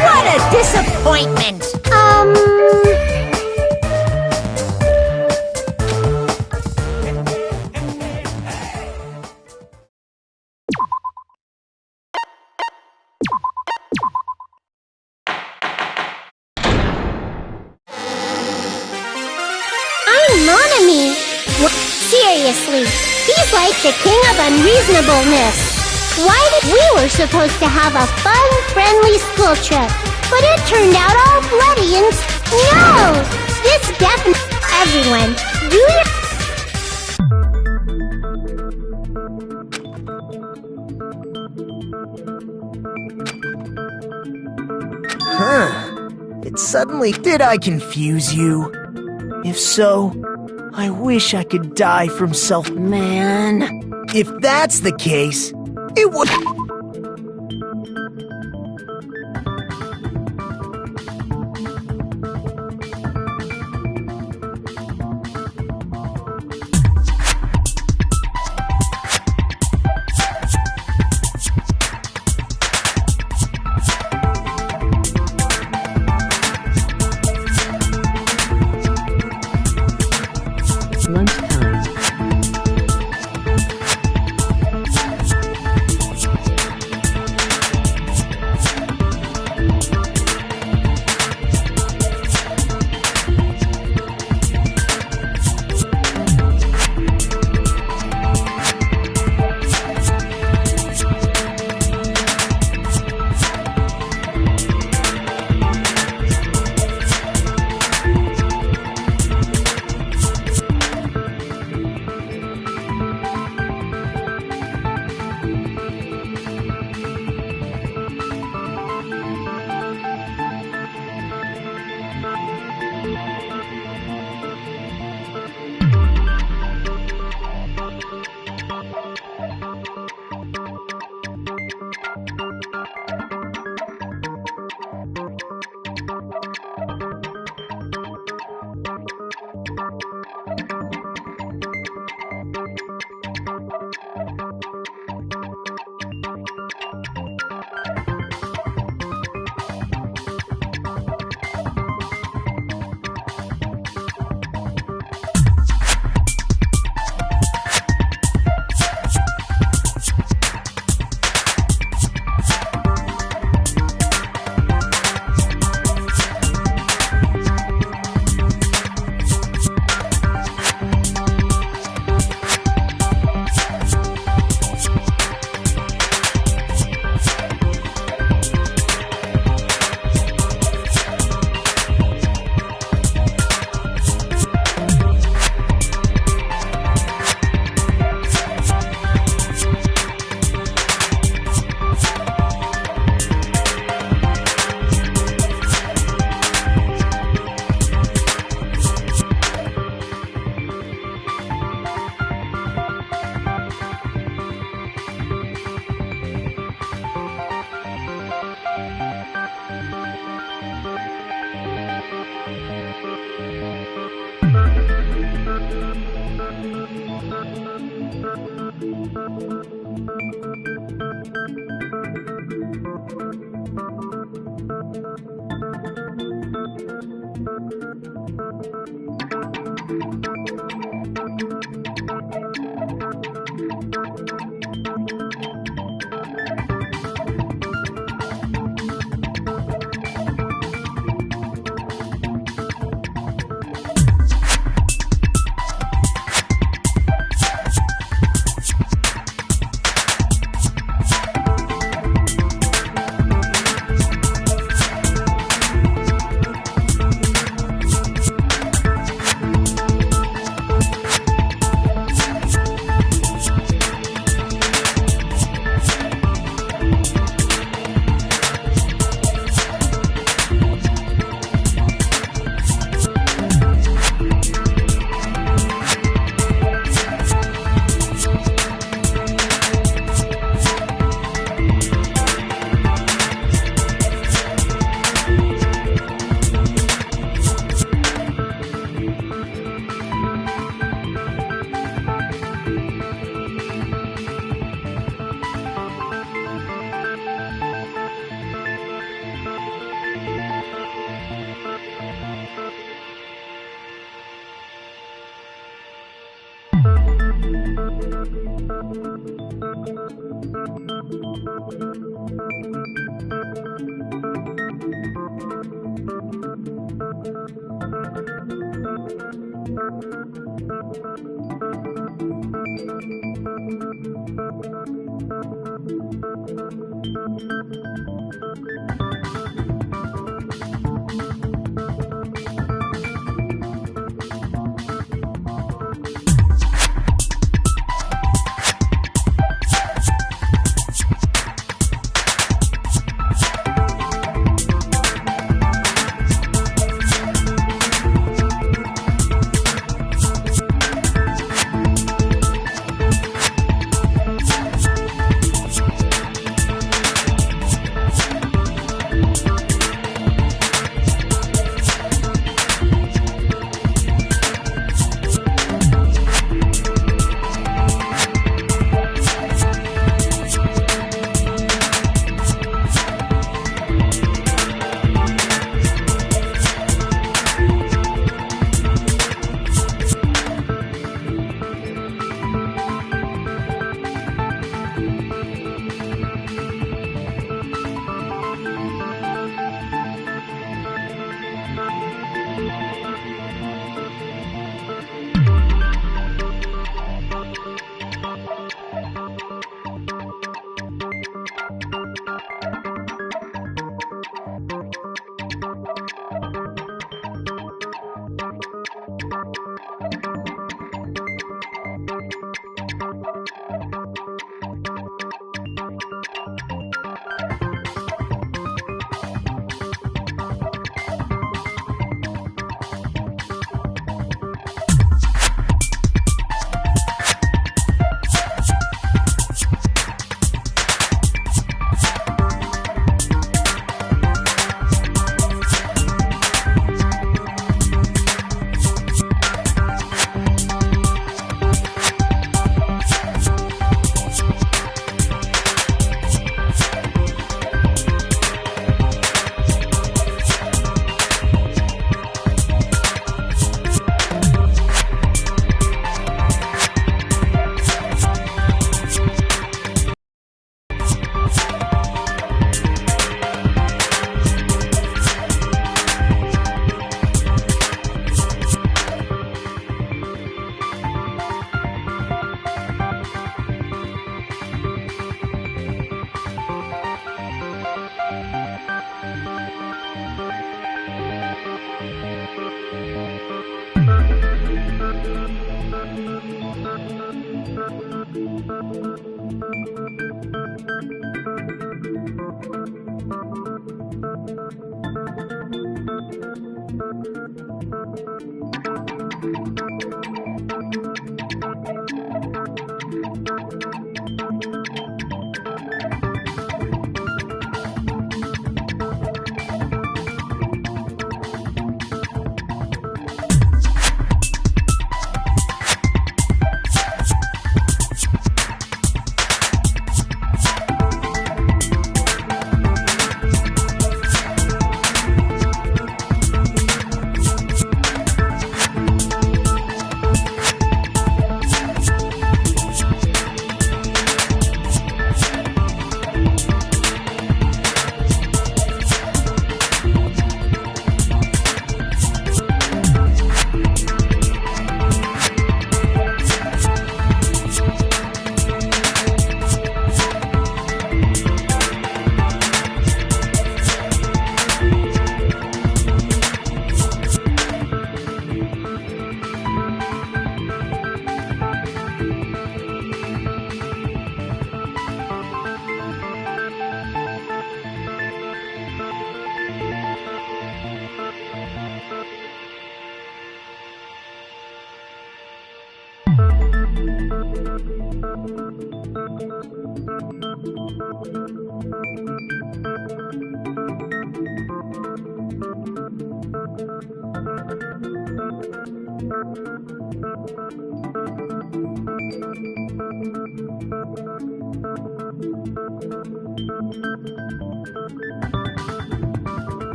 F: What a disappointment!
E: I'm Monami. Seriously, he's like the king of unreasonableness. Why did we were supposed to have a fun, friendly school trip, but it turned out all bloody and... No! This definitely... Everyone, do your...
A: It suddenly... Did I confuse you? If so, I wish I could die from self... Man... If that's the case, it would...
B: Lunchtime.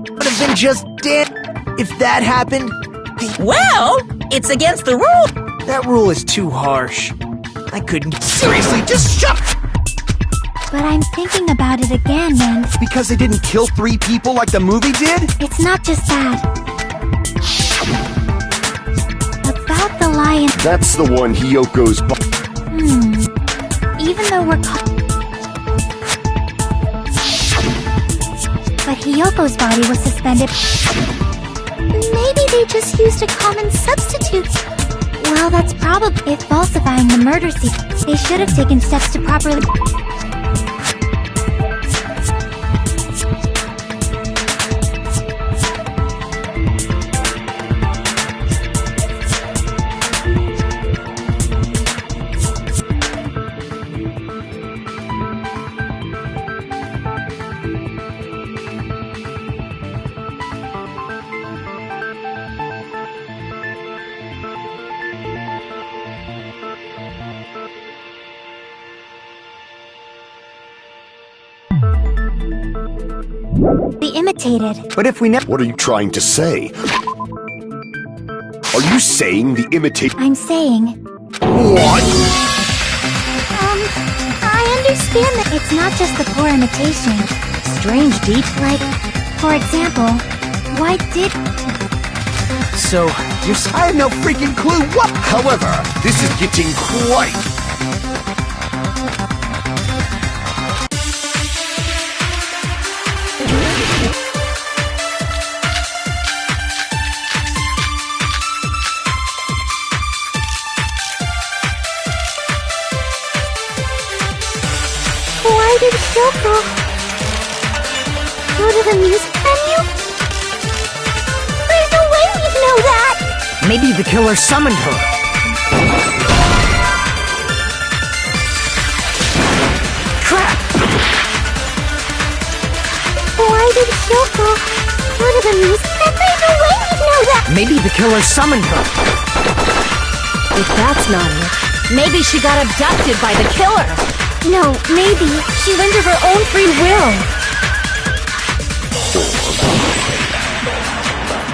A: Would have been just dead if that happened.
F: Well, it's against the rule.
A: That rule is too harsh. I couldn't. Seriously, just shut.
E: But I'm thinking about it again, and
A: Because they didn't kill 3 people like the movie did?
E: it's not just that. About the lion.
G: That's the one Hyoko's.
E: Even though we're But Hyoko's body was suspended. Maybe they just used a common substitute. Well, that's probably it. Falsifying the murder scene. They should have taken steps to properly. They imitated.
A: But if we never.
G: What are you trying to say? Are you saying the imitate?
E: I'm saying.
G: What?
E: I understand that it's not just the poor imitation. Strange deep. Like, for example, why did.
A: So, I have no freaking clue what.
G: However, this is getting quite.
E: Why did Shoko go to the music venue? There's no way we'd know that!
A: Maybe the killer summoned her. Crap!
E: Why did Shoko go to the music venue? There's no way we'd know that!
A: Maybe the killer summoned her.
D: If that's not it, maybe she got abducted by the killer.
E: No, maybe
D: She went of her own free will.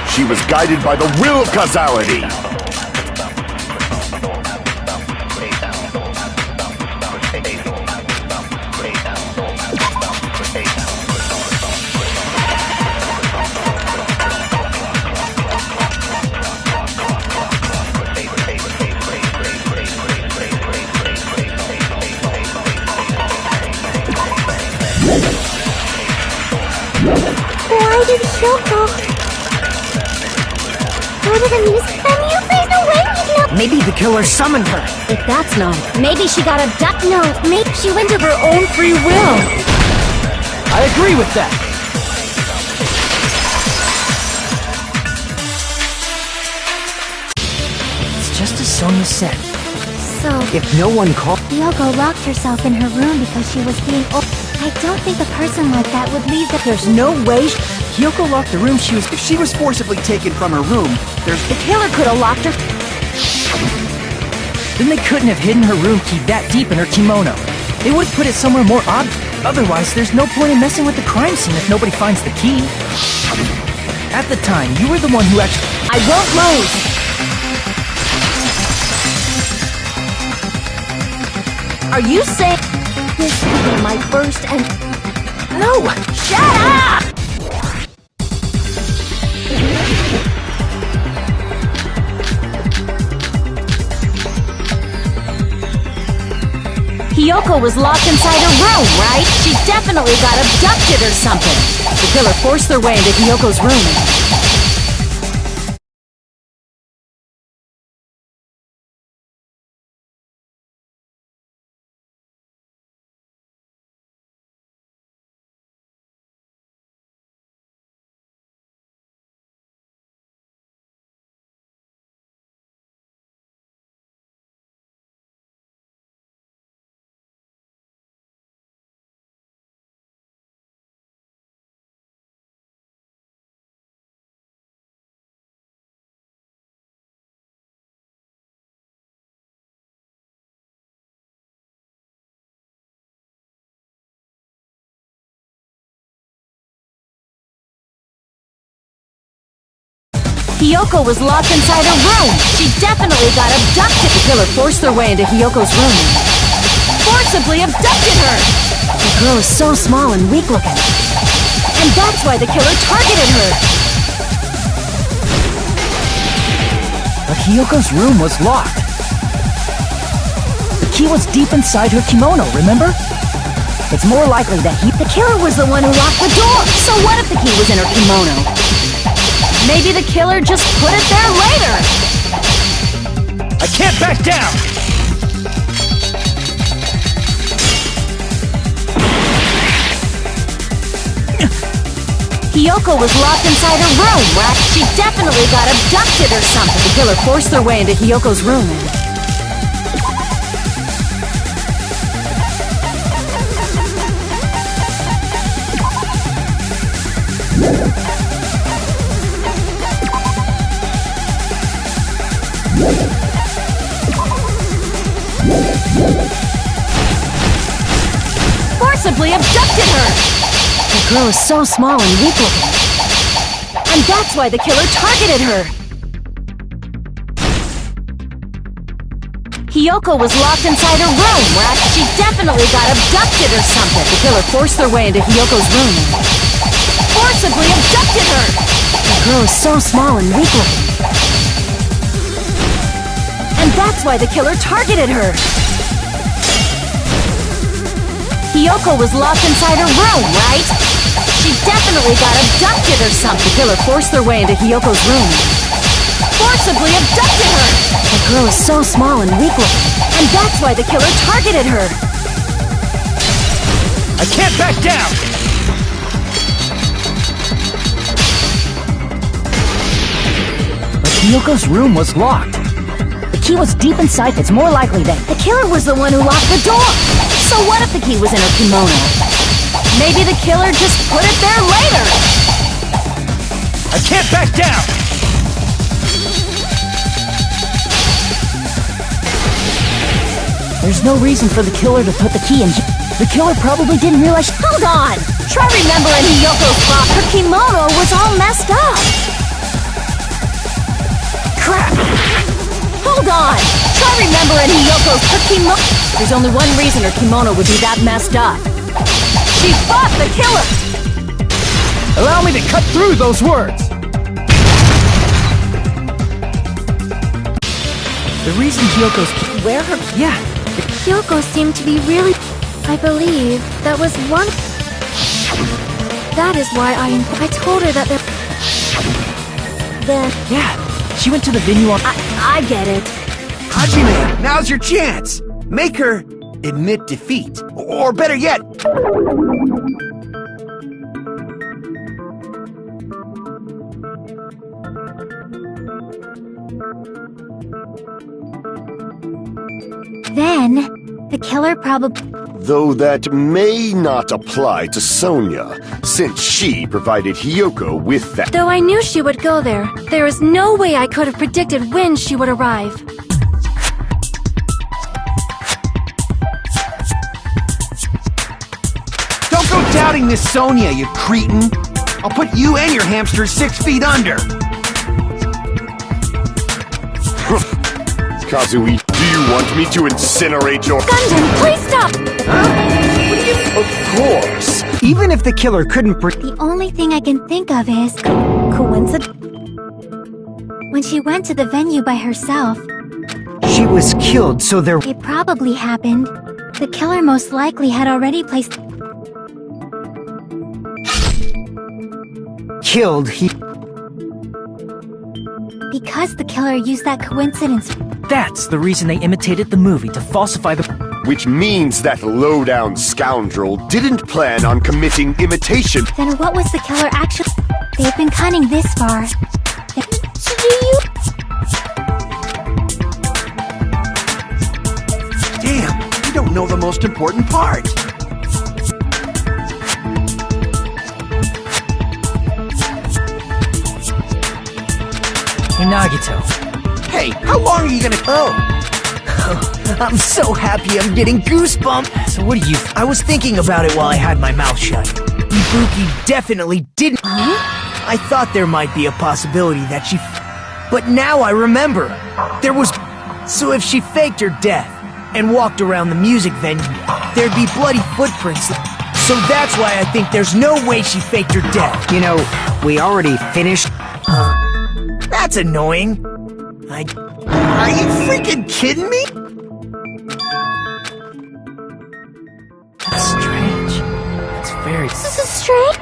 G: She was guided by the will causality.
E: Why did Shoko go to the music venue? There's no way we'd know!
A: Maybe the killer summoned her.
D: If that's not it, maybe she got abducted.
E: No, maybe
D: She went of her own free will.
H: I agree with that. It's just as Sonia said.
E: so.
A: If no one called...
E: Yoko locked herself in her room because she was being I don't think a person like that would leave the-
H: There's no way Kyoko locked the room she was... If she was forcibly taken from her room,
D: The killer could have locked her.
H: then they couldn't have hidden her room key that deep in her kimono. They would have put it somewhere more obvious. Otherwise, there's no point in messing with the crime scene if nobody finds the key. At the time, you were the one who actually...
D: I won't lose. Are you saying this could be my first and... No! Shut up! Hiyoko was locked inside her room, right? She definitely got abducted or something. The killer forced their way into Hiyoko's room. Hiyoko was locked inside her room. She definitely got abducted. The killer forced their way into Hiyoko's room. Forcibly abducted her! The girl is so small and weak looking. And that's why the killer targeted her.
H: But Hiyoko's room was locked. The key was deep inside her kimono, remember? It's more likely that
D: The killer was the one who locked the door. So what if the key was in her kimono? Maybe the killer just put it there later.
H: I can't back down!
F: Hiyoko was locked inside her room, right? She definitely got abducted or something. The killer forced their way into Hiyoko's room. Forcibly abducted her! The girl is so small and weak looking. And that's why the killer targeted her. Hiyoko was locked inside her room, right? She definitely got abducted or something. The killer forced their way into Hiyoko's room. Forcibly abducted her! The girl is so small and weak looking. And that's why the killer targeted her. Hiyoko was locked inside her room, right? She definitely got abducted or something. The killer forced their way into Hiyoko's room. Forcibly abducted her! The girl is so small and weak looking. And that's why the killer targeted her.
H: I I can't back down! But Hiyoko's room was locked.
D: The key was deep inside. It's more likely that the killer was the one who locked the door. So what if the key was in her kimono? Maybe the killer just put it there later.
H: I can't back down! There's no reason for the killer to put the key in. The killer probably didn't realize.
D: Hold on! Try remembering Hiyoko's spot. Her kimono was all messed up.
H: Crap!
D: Hold on! Try remembering Hiyoko's kimono. There's only one reason her kimono would be that messed up. She fought the killer!
H: Allow me to cut through those words! The reason Hiyoko's
D: Where her...
H: Yeah,
E: Kyoko seemed to be really... I believe that was one... That is why I told her that
H: yeah. She went to the venue on...
D: I get it.
A: Hajime, now's your chance. Make her admit defeat. Or better yet...
E: Then, the killer probably...
G: Though that may not apply to Sonia, since she provided Hiyoko with that.
E: Though I knew she would go there, there is no way I could have predicted when she would arrive.
A: Don't go doubting this Sonia, you cretin. I'll put you and your hamster 6 feet under.
G: Kazui, do you want me to incinerate your...
E: Gundam, please stop!
G: Of course.
A: Even if the killer couldn't
E: The only thing I can think of is... coincidence? When she went to the venue by herself,
A: she was killed, so there...
E: it probably happened. The killer most likely had already placed...
A: Killed, he...
E: Because the killer used that coincidence...
H: That's the reason they imitated the movie, to falsify the...
G: Which means that low-down scoundrel didn't plan on committing imitation.
E: Then what was the killer actually... They've been cunning this far.
A: Damn, you don't know the most important part.
H: Hey, Nagito.
A: Hey, how long are you gonna... Oh. I'm so happy I'm getting goosebumps.
H: So what do you...
A: I was thinking about it while I had my mouth shut. Ibuki definitely didn't... I thought there might be a possibility that she... But now I remember. There was... So if she faked her death and walked around the music venue, there'd be bloody footprints. So that's why I think there's no way she faked her death. You know, we already finished... That's annoying. Are you freaking kidding me?
H: That's strange. That's very...
E: This is strange.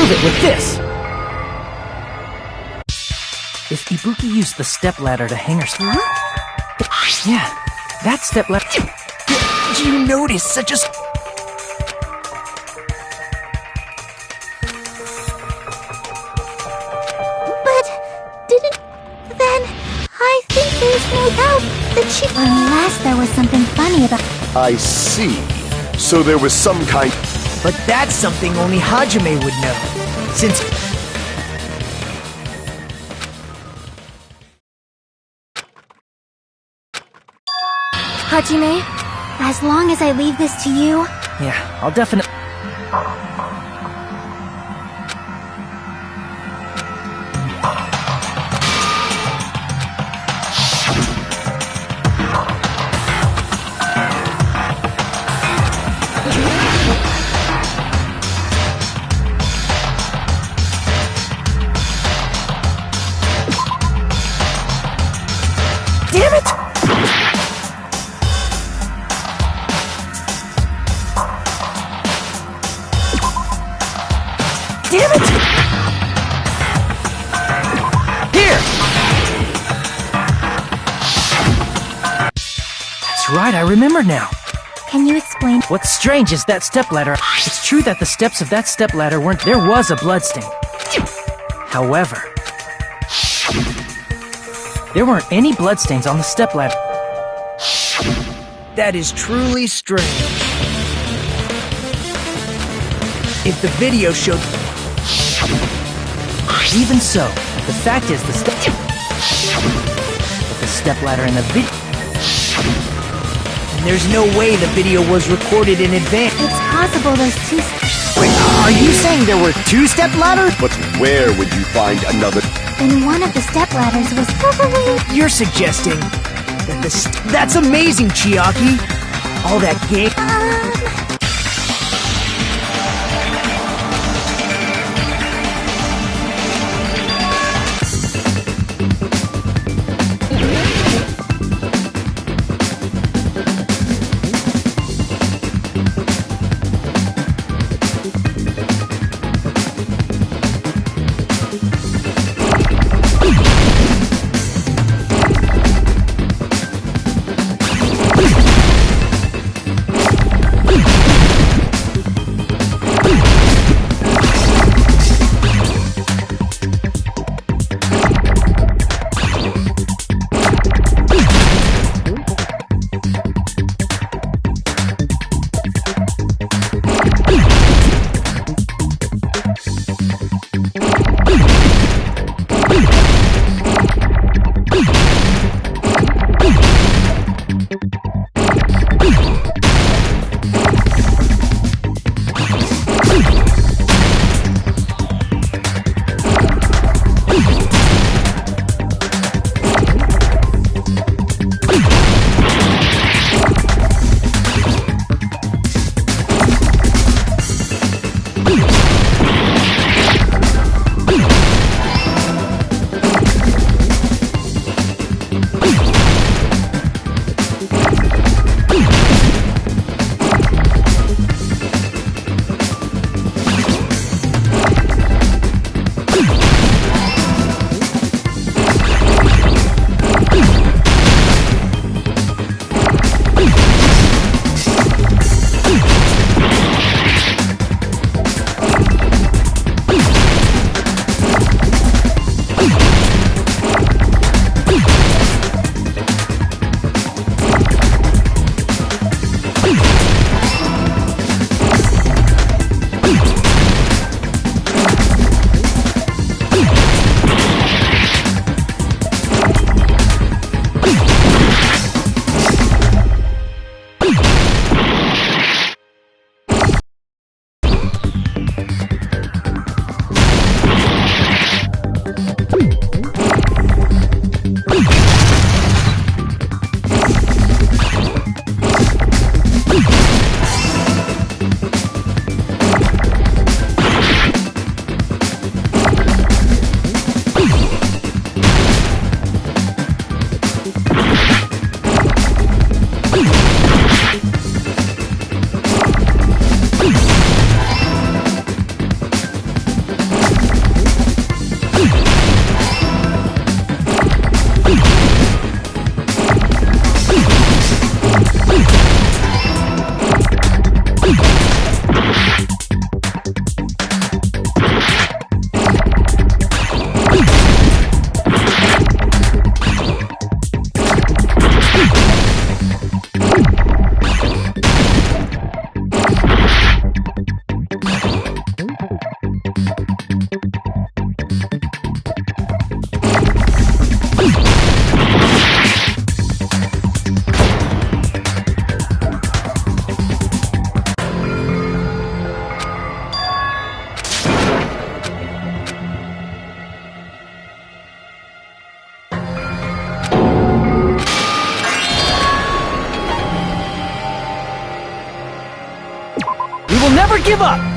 H: prove it with this! If Ibuki used the stepladder to hang her... Yeah, that stepladder...
A: Did you notice such a...
E: But didn't... Then I think there's no doubt that she... Unless there was something funny about...
G: I see. So there was some kind...
A: But that's something only Hajime would know. Since...
E: Hajime, as long as I leave this to you...
H: Yeah, I'll definitely...
A: Damn it! Damn it! Here!
H: That's right, I remember now.
E: Can you explain?
H: What's strange is that stepladder. It's true that the steps of that stepladder weren't... There was a bloodstain. However, there weren't any bloodstains on the stepladder.
A: That is truly strange. If the video showed...
H: Even so, the fact is But the stepladder in the video...
A: And there's no way the video was recorded in advance.
E: It's possible there's two...
A: Wait, are you saying there were two stepladders?
G: But where would you find another...
E: Then one of the stepladders was...
A: You're suggesting that That's amazing, Chiaki! All that game...
H: We will never give up!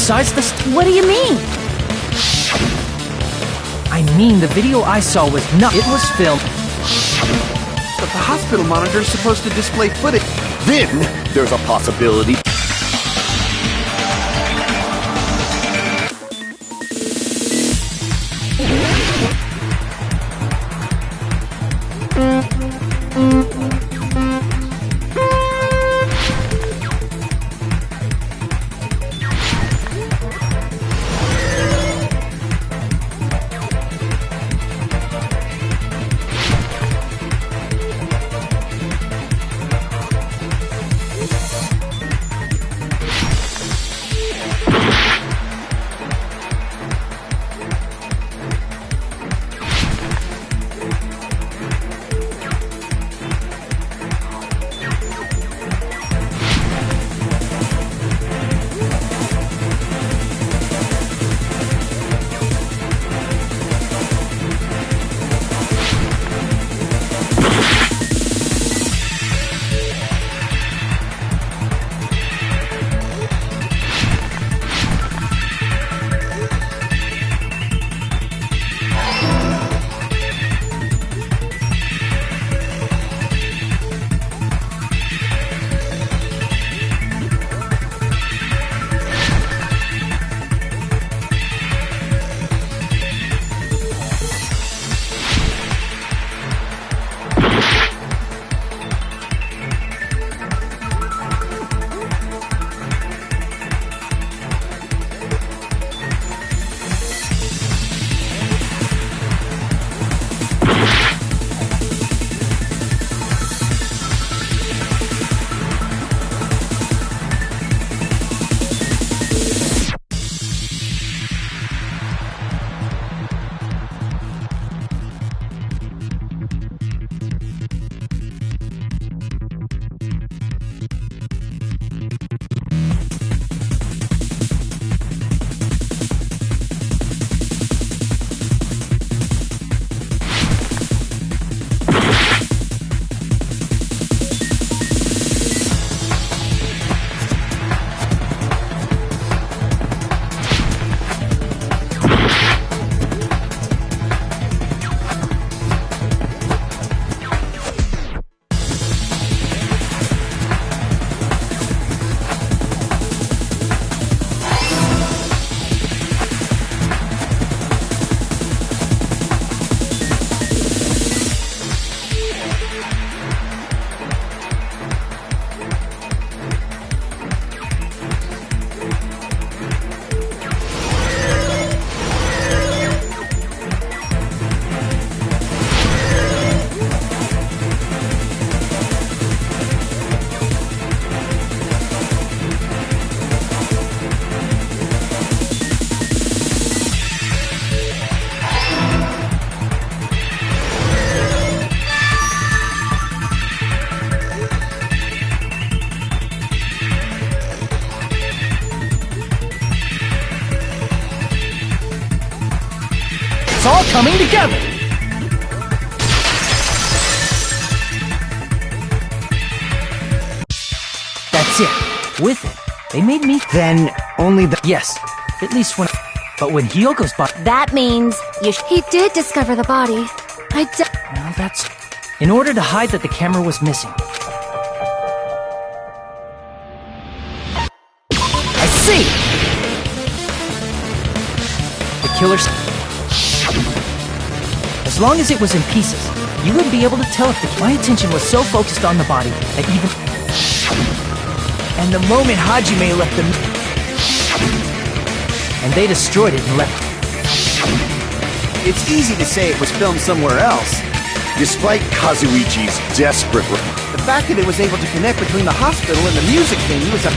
H: Besides this,
D: What do you mean?
H: I mean, the video I saw was not. It was filmed.
I: But the hospital monitor is supposed to display footage.
G: Then, there's a possibility.
H: it's all coming together! That's it. With it, they made me...
A: Then only the...
H: Yes, at least when... But when Hyoko's body...
D: That means
E: He did discover the body.
H: Well, that's... In order to hide that the camera was missing. I see! The killer's... As long as it was in pieces, you would be able to tell if my attention was so focused on the body that even...
A: And the moment Hajime left the...
H: And they destroyed it and left...
J: It's easy to say it was filmed somewhere else.
G: Despite Kazuichi's desperate...
J: The fact that it was able to connect between the hospital and the music venue was a...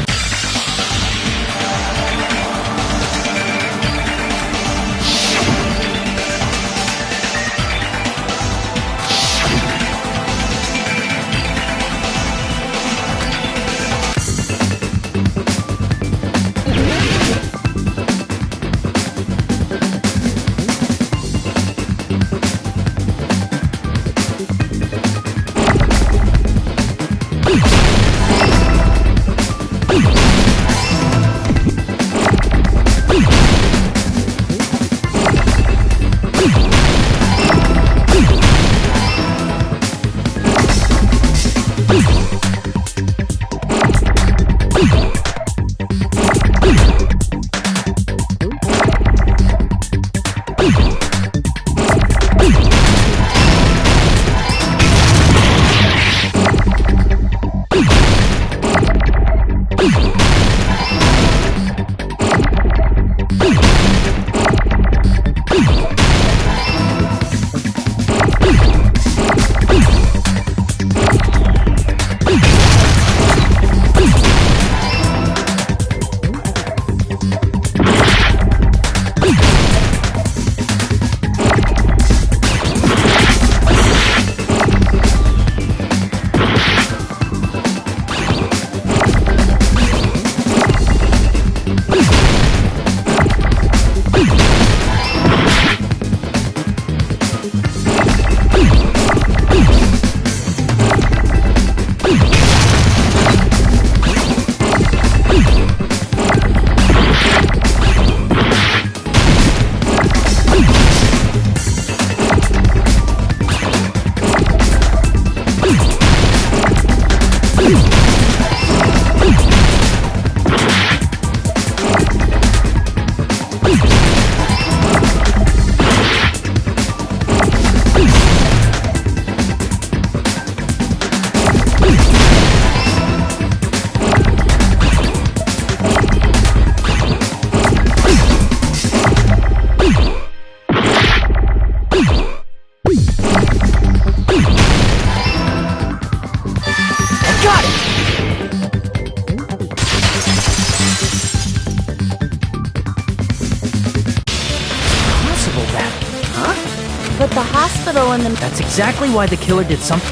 D: But the hospital and the...
H: That's exactly why the killer did something.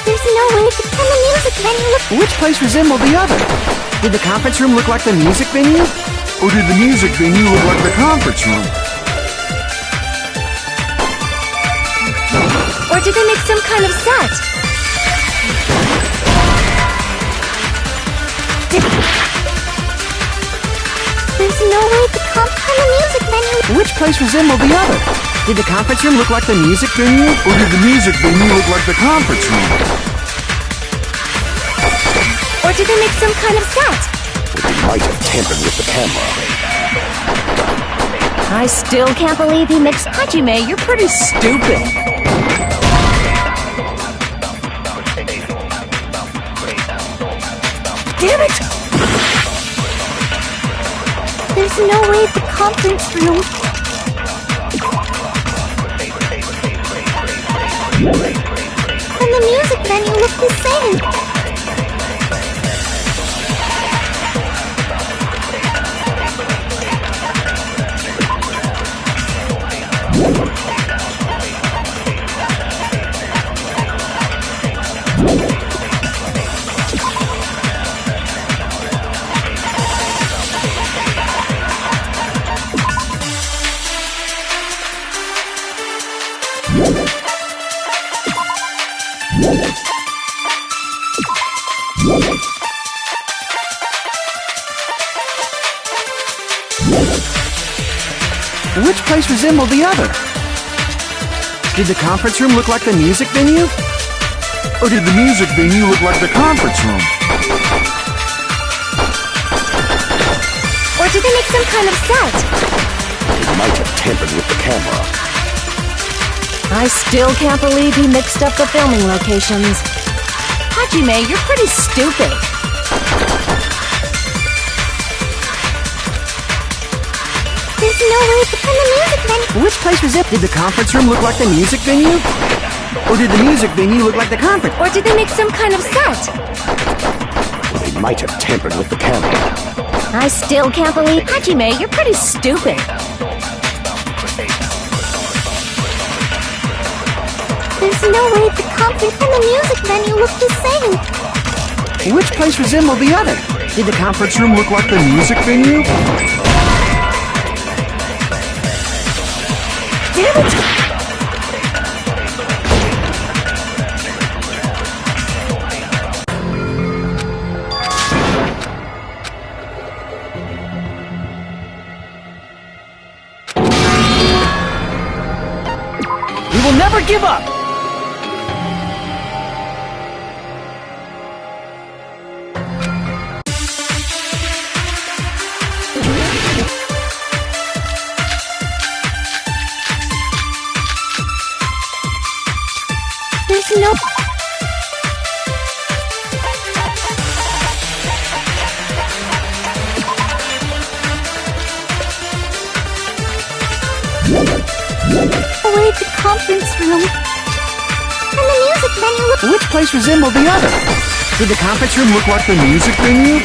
E: There's no way to turn the music venue look...
J: Which place resembled the other? Did the conference room look like the music venue?
G: Or did the music venue look like the conference room?
E: Or did they make some kind of set? There's no way to turn the music venue...
J: Which place resembled the other? Did the conference room look like the music venue?
G: Or did the music venue look like the conference room?
E: Or did they make some kind of set?
G: They might have tampered with the camera.
D: I still can't believe he mixed Hajime. You're pretty stupid.
H: Damn it!
E: There's no way the conference room... and the music venue look the same.
J: Which place resembled the other? Did the conference room look like the music venue?
G: Or did the music venue look like the conference room?
E: Or did they make some kind of set?
G: They might have tampered with the camera.
D: I still can't believe he mixed up the filming locations. Hajime, you're pretty stupid.
E: There's no way to find the music venue.
J: Which place was it? Did the conference room look like the music venue? Or did the music venue look like the conference?
E: Or did they make some kind of set?
G: They might have tampered with the camera.
D: I still can't believe... Hajime, you're pretty stupid.
E: There's no way the conference and the music venue look the same.
J: Which place resembled the other? Did the conference room look like the music venue?
D: Damn it!
H: We will never give up!
E: There's no... way the conference room and the music venue look...
J: Which place resembled the other? Did the conference room look like the music venue?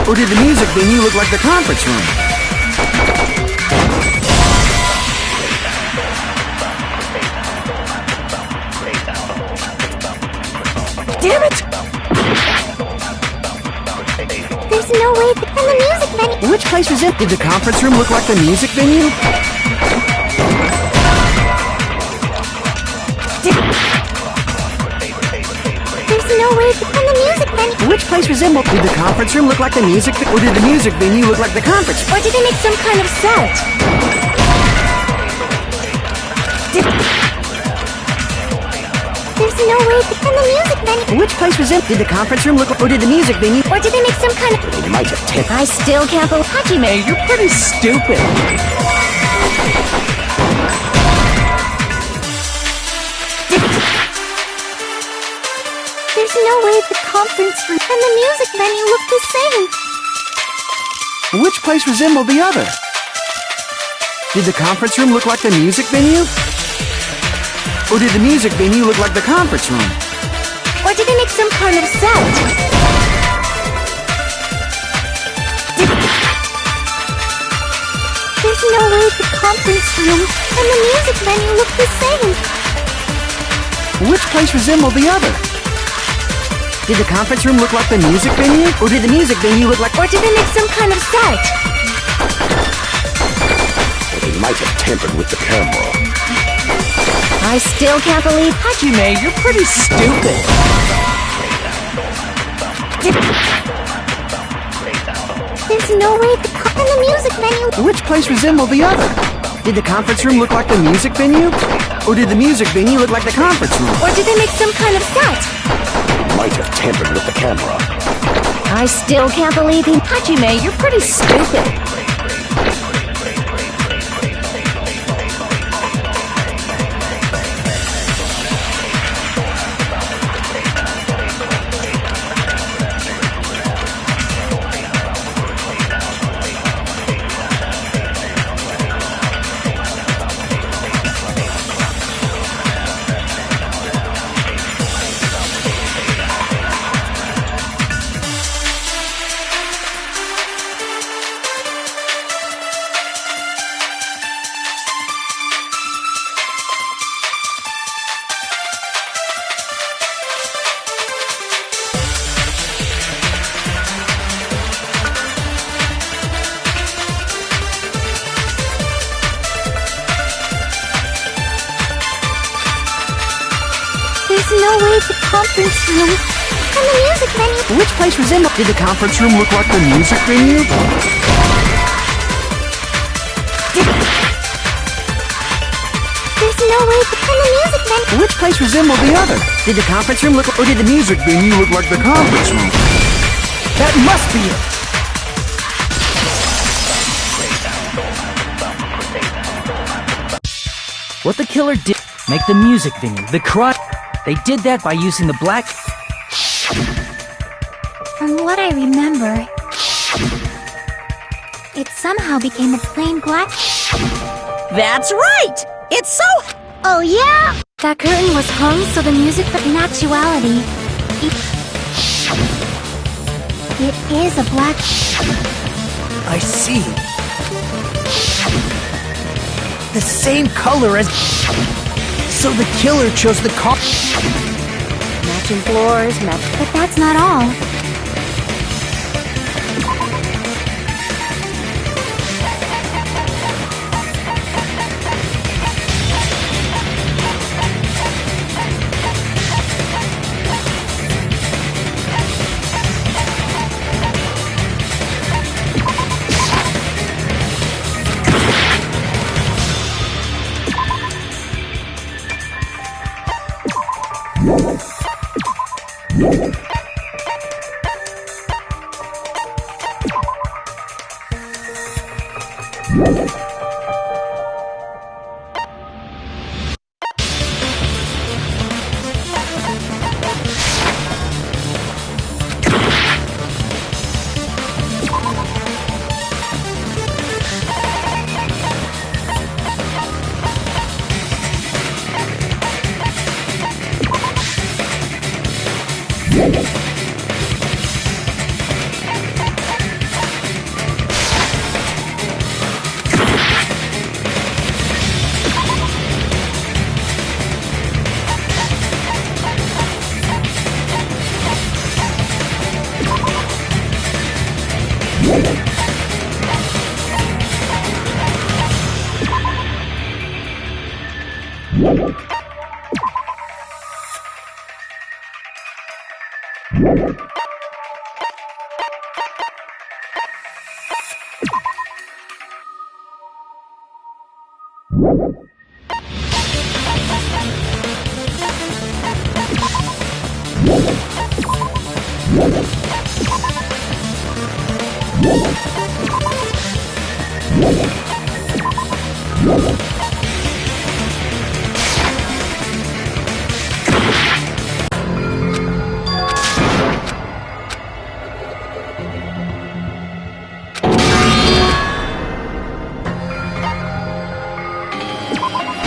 J: Or did the music venue look like the conference room?
D: Damn it!
E: There's no way to find the music venue.
J: Which place was it? Did the conference room look like the music venue?
E: There's no way to find the music venue.
J: Which place resembled? Did the conference room look like the music or did the music venue look like the conference?
E: Or did they make some kind of set? There's no way to find the music venue.
J: Which place was it? Did the conference room look or did the music venue?
E: Or did they make some kind of...
G: They might have tampered.
D: I still can't believe... Hajime, you're pretty stupid.
E: There's no way the conference room and the music venue look the same.
J: Which place resembled the other? Did the conference room look like the music venue? Or did the music venue look like the conference room?
E: Or did they make some kind of set? There's no way the conference room and the music venue look the same.
J: Which place resembled the other? Did the conference room look like the music venue? Or did the music venue look like...
E: Or did they make some kind of set?
G: They might have tampered with the camera.
D: I still can't believe...
H: Hajime, you're pretty stupid.
E: There's no way the music venue...
J: Which place resembled the other? Did the conference room look like the music venue? Or did the music venue look like the conference room?
E: Or did they make some kind of set?
G: They might have tampered with the camera.
D: I still can't believe he... Hajime, you're pretty stupid.
E: There's no way the conference room and the music venue.
J: Which place resembled? Did the conference room look like the music venue?
E: There's no way and the music venue.
J: Which place resembled the other? Did the conference room look, or did the music venue look like the conference room?
H: That must be it! What the killer did make the music venue, the crime. They did that by using the black.
E: From what I remember, it somehow became a plain black.
F: That's right! It's so...
E: Oh yeah! That curtain was hung so the music, but in actuality, it is a black.
A: I see. The same color as... So the killer chose the car...
E: Matching floors, but that's not all.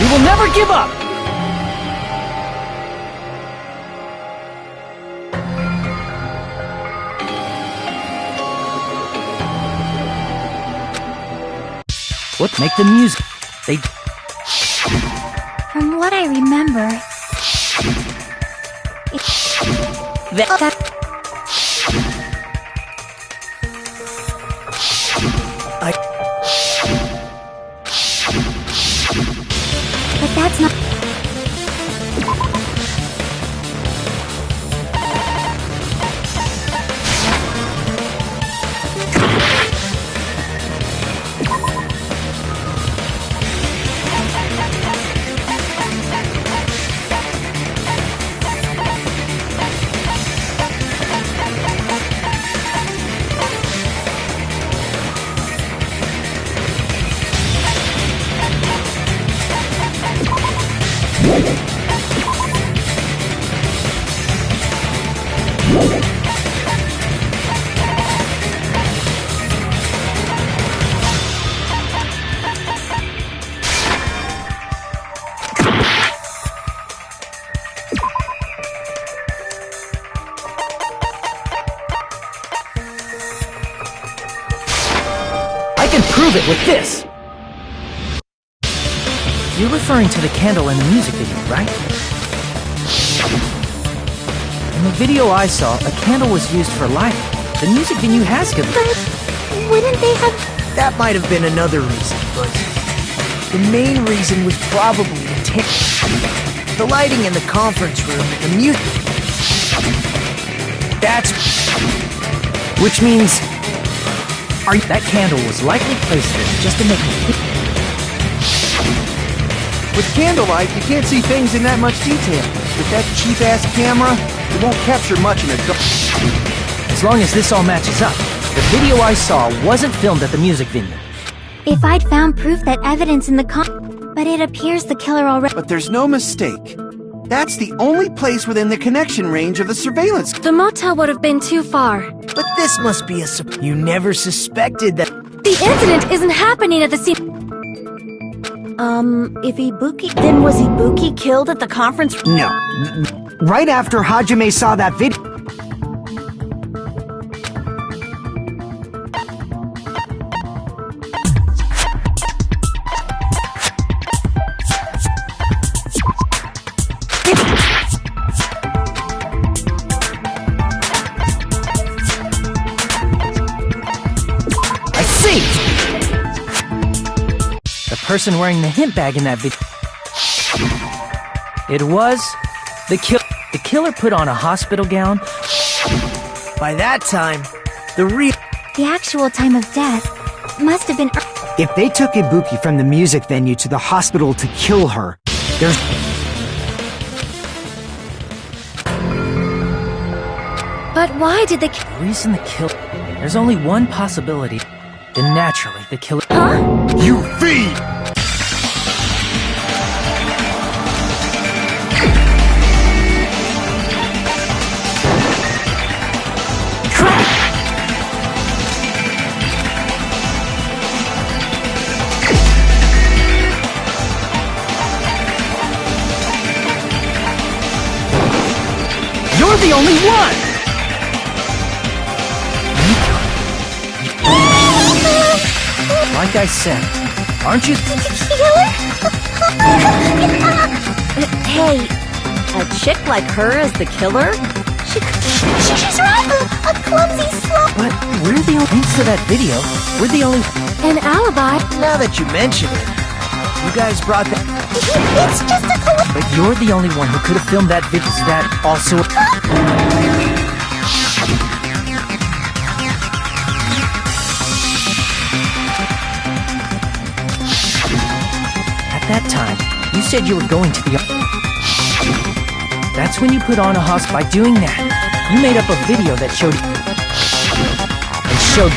H: We will never give up! What make the music? They...
E: From what I remember, but that's not.
H: I can prove it with this! You're referring to the candle in the music video, right? In the video I saw, a candle was used for lighting. The music venue has good.
E: But wouldn't they have?
A: That might have been another reason, but... The main reason was probably the The lighting in the conference room and the music. That's... Which means...
H: That candle was likely placed there just to make me...
J: With candlelight, you can't see things in that much detail. With that cheap-ass camera, it won't capture much in a dark...
H: As long as this all matches up, the video I saw wasn't filmed at the music venue.
E: If I'd found proof that evidence in the but it appears the killer already...
J: But there's no mistake. That's the only place within the connection range of the surveillance.
E: The motel would have been too far.
A: But this must be a... You never suspected that...
E: The incident isn't happening at the scene.
D: If Ibuki... Then was Ibuki killed at the conference room?
A: No. Right after Hajime saw that video... I see!
H: The person wearing the hint bag in that video... It was... The killer put on a hospital gown.
A: By that time, the
E: actual time of death must have been...
A: If they took Ibuki from the music venue to the hospital to kill her, there's...
E: But why did the
H: The reason the killer... There's only one possibility. Then naturally, the killer...
G: You feed!
A: You're the only one!
H: Like I said, aren't you...
D: Hey, a chick like her as the killer?
E: She's right! A clumsy slow...
H: But we're the only... Thanks to that video, we're the only...
E: An alibi?
A: Now that you mention it, you guys brought that...
E: It's just a coincidence.
H: But you're the only one who could have filmed that video. Is that also... At that time, you said you were going to the... That's when you put on a host. By doing that, you made up a video that showed... And showed...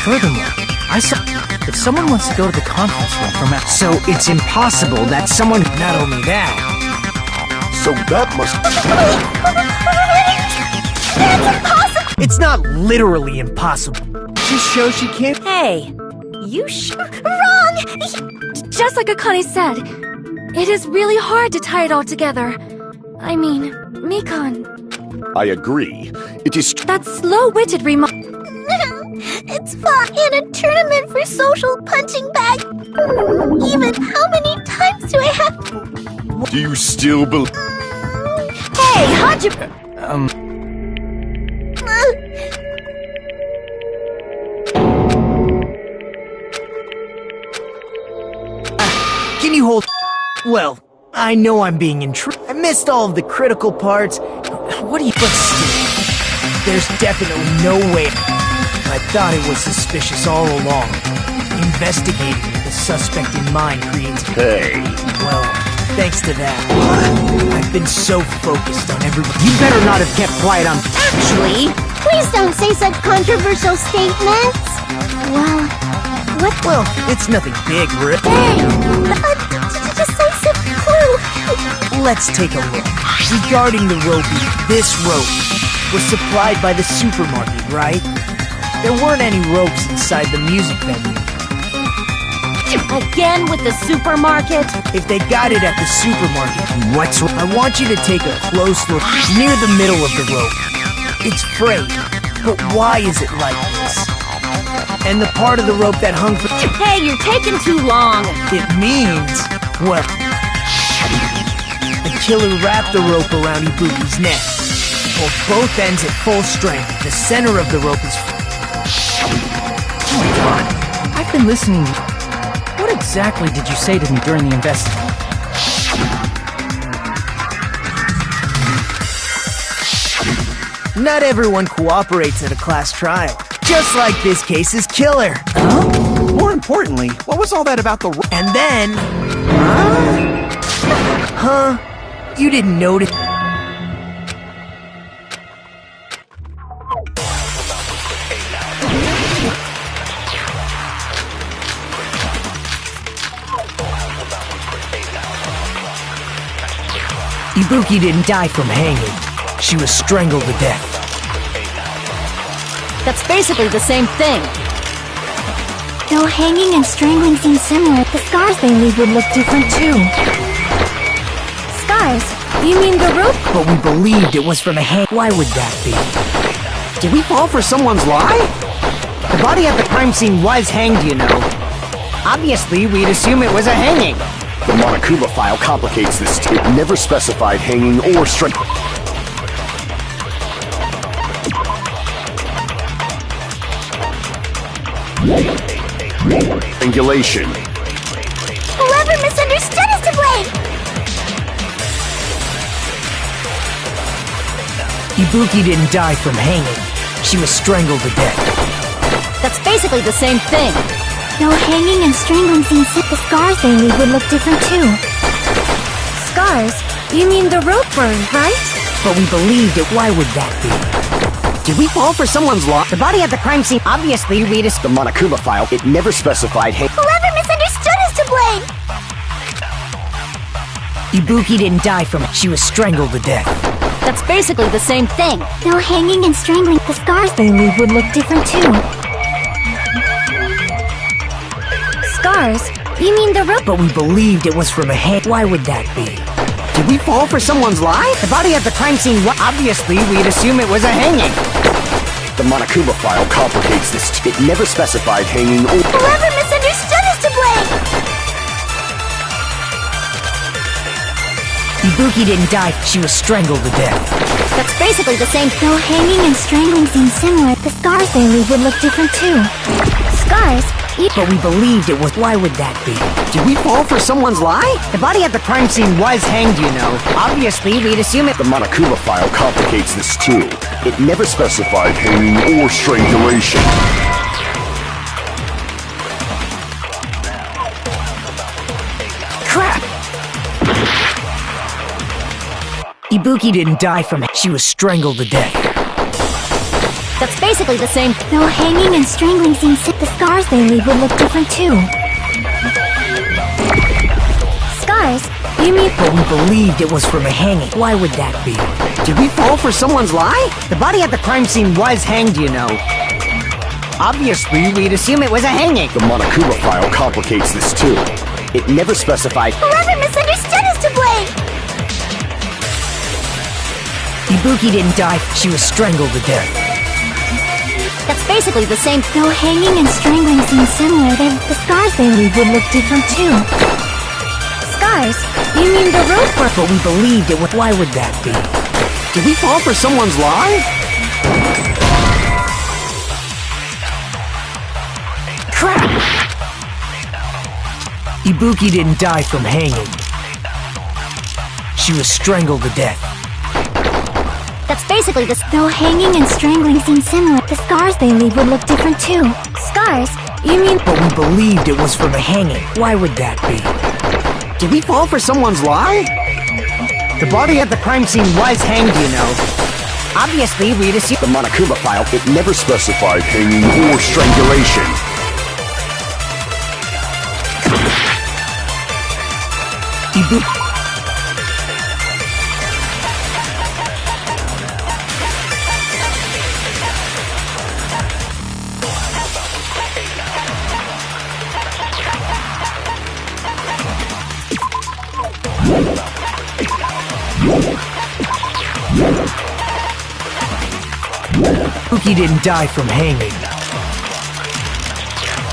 H: Furthermore, I saw... If someone wants to go to the conference room from out...
A: So it's impossible that someone... Not only that...
G: So that must...
E: That's impossible!
A: It's not literally impossible.
J: Just shows she can't...
D: Hey, you
E: Wrong! Just like Akane said, it is really hard to tie it all together. I mean, Mikan...
G: I agree. It is...
E: That slow-witted remark... It's fun in a tournament for social punching bag. Even how many times do I have to...
G: Do you still believe...
D: Hey, how'd you...
A: Can you hold... Well, I know I'm being intrigued. I missed all of the critical parts. What do you... But still, there's definitely no way... I thought it was suspicious all along. Investigating with the suspect in mind creates...
G: Hey.
A: Well, thanks to that, I've been so focused on everyone. You better not have kept quiet on...
E: Actually, please don't say such controversial statements. Well, what...
A: Well, it's nothing big, Rip.
E: Hey, a decisive clue.
A: Let's take a look. Regarding the ropey, this rope was supplied by the supermarket, right? There weren't any ropes inside the music venue.
D: Again with the supermarket?
A: If they got it at the supermarket, what's... I want you to take a close look near the middle of the rope. It's frayed, but why is it like this? And the part of the rope that hung from...
D: Hey, you're taking too long.
A: It means... Well... The killer wrapped the rope around Ibuki's neck. Pulled both ends at full strength. The center of the rope is...
H: Oh my god, I've been listening. What exactly did you say to me during the investigation?
A: Not everyone cooperates at a class trial. Just like this case's killer.
J: More importantly, what was all that about the...
A: And then... Huh? You didn't notice... Ibuki didn't die from hanging. She was strangled to death.
D: That's basically the same thing.
E: Though hanging and strangling seem similar, the scars they leave would look different too. Scars?
D: You mean the root?
A: But we believed it was from a hang. Why would that be?
J: Did we fall for someone's lie?
A: The body at the crime scene was hanged, you know. Obviously, we'd assume it was a hanging.
G: The Monokuma file complicates this. It never specified hanging or strangling. Strangulation.
E: Whoever misunderstood is to blame!
A: Ibuki didn't die from hanging. She was strangled to death.
D: That's basically the same thing.
E: Though hanging and strangling seem similar, the scars they leave would look different too.
D: Scars? You mean the root burn, right?
A: But we believed it. Why would that be?
J: Did we fall for someone's lie?
A: The body at the crime scene, obviously, we'd
G: The Monokuma file, it never specified hanging.
E: Whoever misunderstood is to blame!
A: Ibuki didn't die from it. She was strangled to death.
D: That's basically the same thing.
E: Though hanging and strangling, the scars they leave would look different too.
D: Scars? You mean the root?
A: But we believed it was from a hang. Why would that be?
J: Did we fall for someone's lie?
A: The body at the crime scene, obviously, we'd assume it was a hanging.
G: The Monokuma file complicates this. It never specified hanging or...
E: Whoever misunderstood is to blame!
A: Ibuki didn't die. She was strangled to death.
D: That's basically the same.
E: Though hanging and strangling seem similar, the scars they leave would look different too. Scars?
A: But we believed it was. Why would that be?
J: Did we fall for someone's lie?
A: The body at the crime scene was hanged, you know. Obviously, we'd assume it.
G: The Monokuma file complicates this too. It never specified hanging or strangulation.
A: Crap! Ibuki didn't die from it. She was strangled to death.
D: That's basically the same.
E: Though hanging and strangling seem similar, the scars they leave would look different too. Scars?
D: You mean...
A: But we believed it was from a hanging. Why would that be?
J: Did we fall for someone's lie?
A: The body at the crime scene was hanged, you know. Obviously, we'd assume it was a hanging.
G: The Monokuma file complicates this too. It never specified...
E: Whoever misunderstood is to blame!
A: Ibuki didn't die. She was strangled to death.
D: That's basically the same.
E: Though hanging and strangling seem similar, the scars they leave would look different too.
D: Scars? You mean the root burn?
A: But we believed it was. Why would that be?
J: Did we fall for someone's lie?
A: Crap! Ibuki didn't die from hanging. She was strangled to death.
D: That's basically the...
E: Though hanging and strangling seem similar, the scars they leave would look different too.
D: Scars? You mean...
A: But we believed it was from a hanging. Why would that be?
J: Did we fall for someone's lie?
A: The body at the crime scene was hanged, you know. Obviously, we'd assume...
G: The Monokuma file, it never specified hanging or strangulation.
A: Ibuki... Ibuki didn't die from hanging.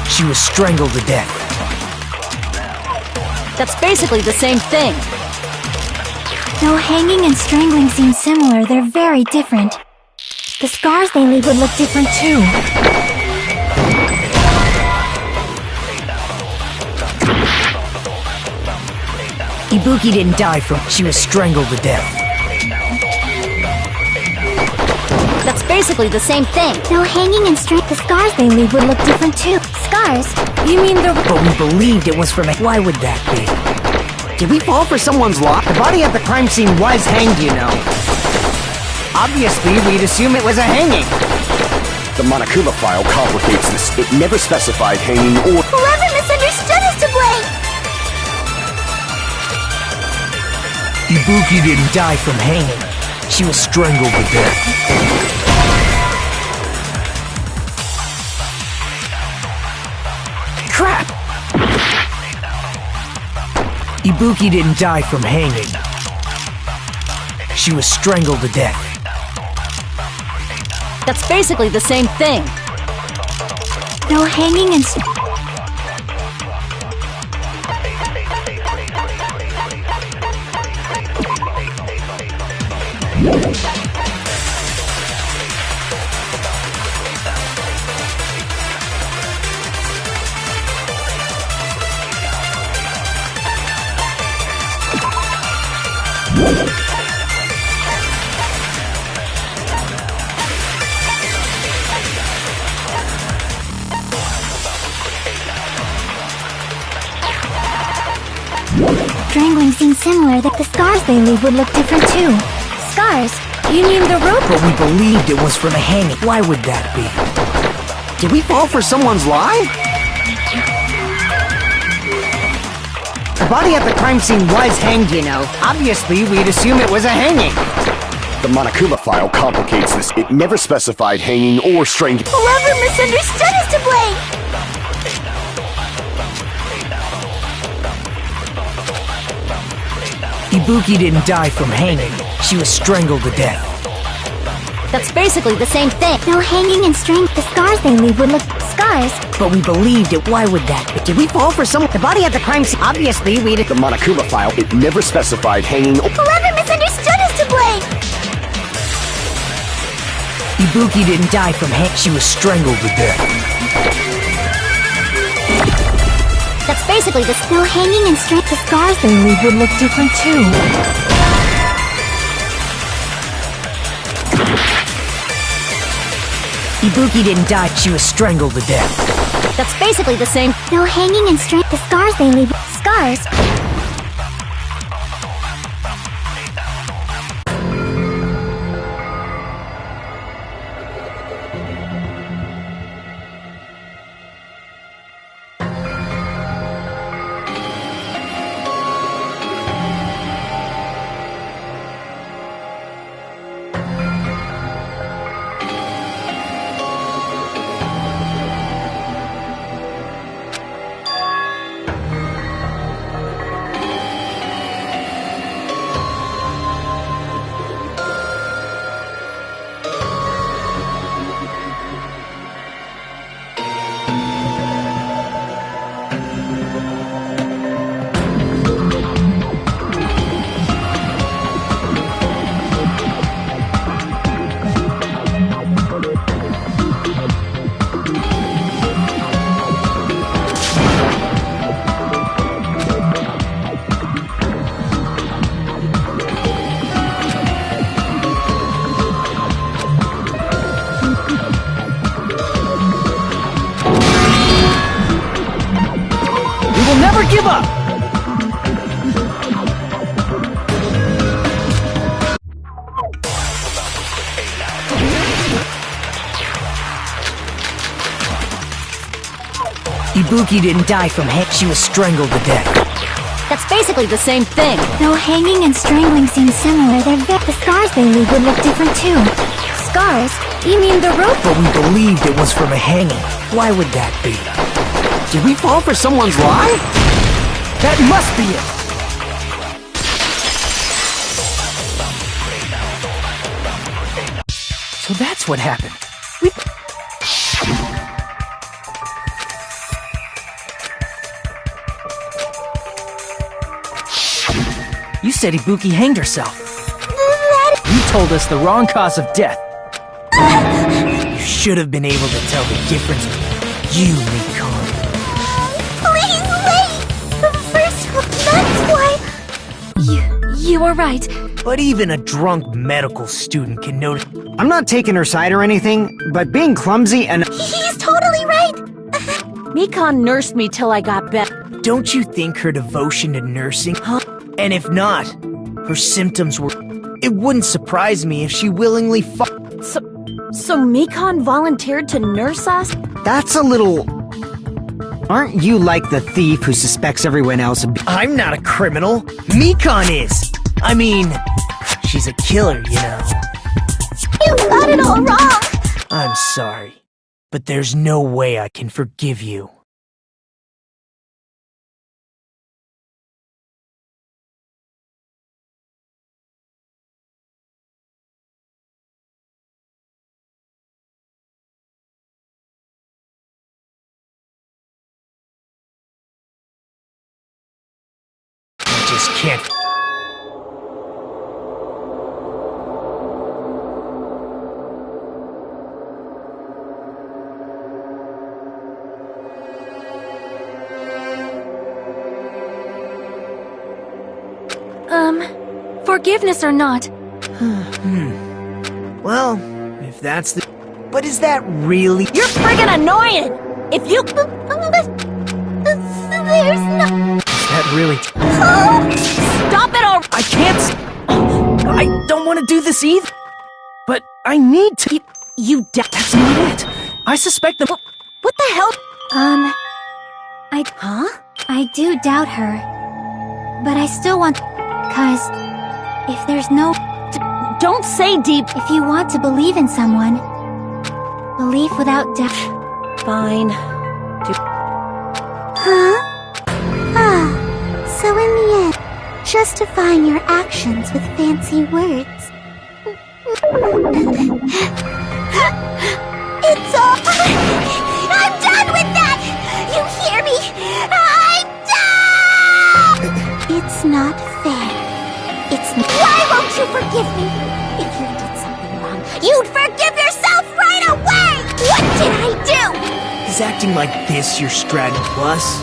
A: She was strangled to death.
D: That's basically the same thing.
E: Though hanging and strangling seem similar, they're very different. The scars they leave would look different too.
A: Ibuki didn't die from... She was strangled to death.
D: That's basically the same thing.
E: No hanging and string. The scars they leave would look different too. Scars?
D: You mean the...
A: But we believed it was from a... Why would that be?
J: Did we fall for someone's lie?
A: The body at the crime scene was hanged, you know. Obviously, we'd assume it was a hanging.
G: The Monokuma file complicates this. It never specified hanging or...
E: Whoever misunderstood is to blame!
A: Ibuki didn't die from hanging. She was strangled to death. Crap! Ibuki didn't die from hanging. She was strangled to death.
D: That's basically the same thing.
E: No hanging and strangling seems similar. That the scars they leave would look different too. Scars?
D: You mean the rope?
A: But we believed it was from a hanging. Why would that be?
J: Did we fall for someone's lie?
A: The body at the crime scene was hanged, you know. Obviously, we'd assume it was a hanging.
G: The Monokuma file complicates this. It never specified hanging or strangling.
E: Whoever misunderstood is to blame!
A: Ibuki didn't die from hanging. She was strangled to death.
D: That's basically the same thing.
E: No hanging and string. The scars they leave would look... Scars?
A: But we believed it. Why would that be? Did we fall for someone? The body at the crime scene. Obviously, we'd...
G: The Monokuma file, it never specified hanging or...
E: Whoever misunderstood is to blame!
A: Ibuki didn't die from hanging. She was strangled to death.
E: That's basically the... No hanging and string. The scars they leave would look different too.
A: Ibuki didn't die. She was strangled to death.
D: That's basically the same...
E: No hanging and string. The scars they leave... Scars?
A: Never give up! Ibuki didn't die from hanging. She was strangled to death.
D: That's basically the same thing.
E: No hanging and strangling seem similar. The scars they leave would look different too. Scars?
D: You mean the rope?
A: But we believed it was from a hanging. Why would that be?
J: Did we fall for someone's lie?
A: That must be it! So that's what happened. You said Ibuki hanged herself. You told us the wrong cause of death. You should have been able to tell the difference. You, Mikon.
E: Please wait! First, that's why...
D: You were right.
A: But even a drunk medical student can notice.
K: I'm not taking her side or anything, but being clumsy and...
E: He's totally right!
D: Mikon nursed me till I got better.
A: Don't you think her devotion to nursing? Huh? And if not, her symptoms were... It wouldn't surprise me if she willingly
D: So Mikon volunteered to nurse us?
K: That's a little... Aren't you like the thief who suspects everyone else of...
A: I'm not a criminal. Mikon is. I mean, she's a killer, you know.
E: You got it all wrong!
A: I'm sorry, but there's no way I can forgive you. I just can't.
D: Forgiveness or not?
A: Well, if that's the... But is that really...
D: You're friggin' annoying! If you...
E: There's no...
A: Is that really...
D: Stop it already!
H: I can't. I don't want to do this either. But I need to. That's not it. I suspect the.
D: What the hell?
E: I do doubt her. But I still want... 'Cause... If there's no...
D: Don't say deep.
E: If you want to believe in someone... Belief without doubt...
D: Fine.
E: Huh? So in the end, justifying your actions with fancy words. It's all... I'm done with that! You hear me? I'm done! It's not fair. Why won't you forgive me? If you did something wrong, you'd forgive yourself right away! What did I do?
A: Is acting like this your strategy? Plus,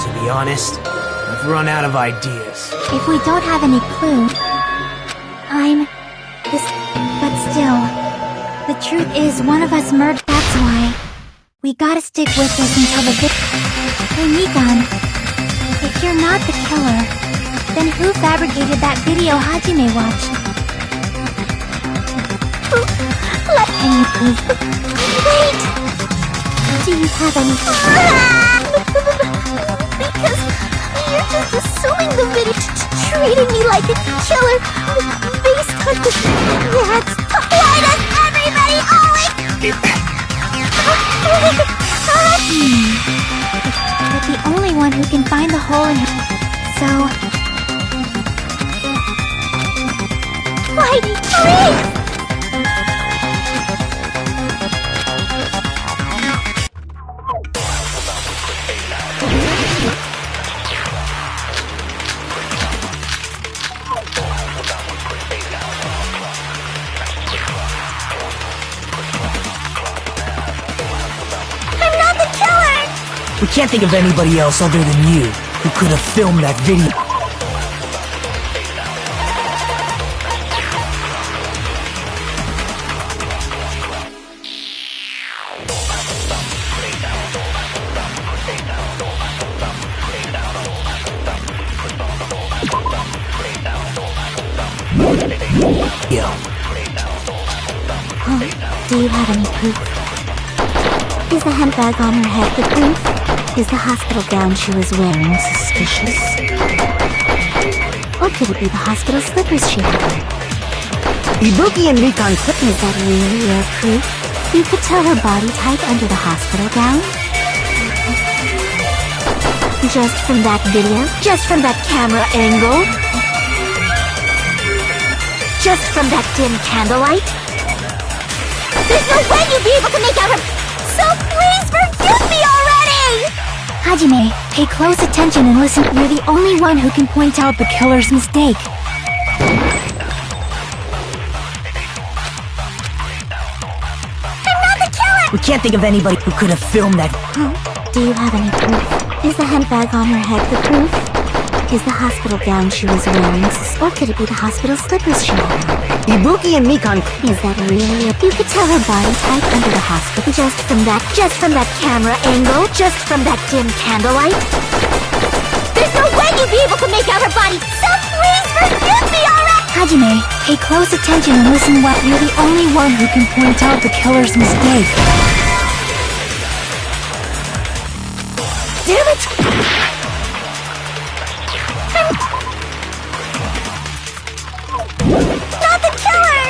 A: to be honest, I've run out of ideas.
E: If we don't have any clue, but still, the truth is one of us murdered. That's why we gotta stick with this until the Hey, Nikon, if you're not the killer, then who fabricated that video Hajime watched? Can you please... Wait! Do you have any... Because you're just assuming the video... Treating me like a killer... Based on the... That's... Why does everybody always... But the only one who can find the hole in her... So... Whitey, please! I'm not the killer!
A: We can't think of anybody else other than you who could have filmed that video.
E: Do you have any proof? Is the handbag on her head the proof? Is the hospital gown she was wearing suspicious? Or could it be the hospital slippers she had on?
K: Ibuki and Rikan...
E: Is that really your proof? You could tell her body type under the hospital gown? Just from that video? Just from that camera angle? Just from that dim candlelight? There's no way you'd be able to make out her... So please forgive me already! Hajime, pay close attention and listen. You're the only one who can point out the killer's mistake. I'm not the killer!
A: We can't think of anybody who could have filmed that.
E: Do you have any proof? Is the handbag on her head the proof? Is the hospital gown she was wearing, or could it be the hospital slippers she had on?
K: Ibuki and Mikan.
E: Is that really it? You could tell her body type under the hospital just from that camera angle, just from that dim candlelight. There's no way you'd be able to make out her body, so please forgive me already!
D: Hajime, pay close attention and listen well. You're the only one who can point out the killer's mistake.
F: Damn it!
E: Not the killer!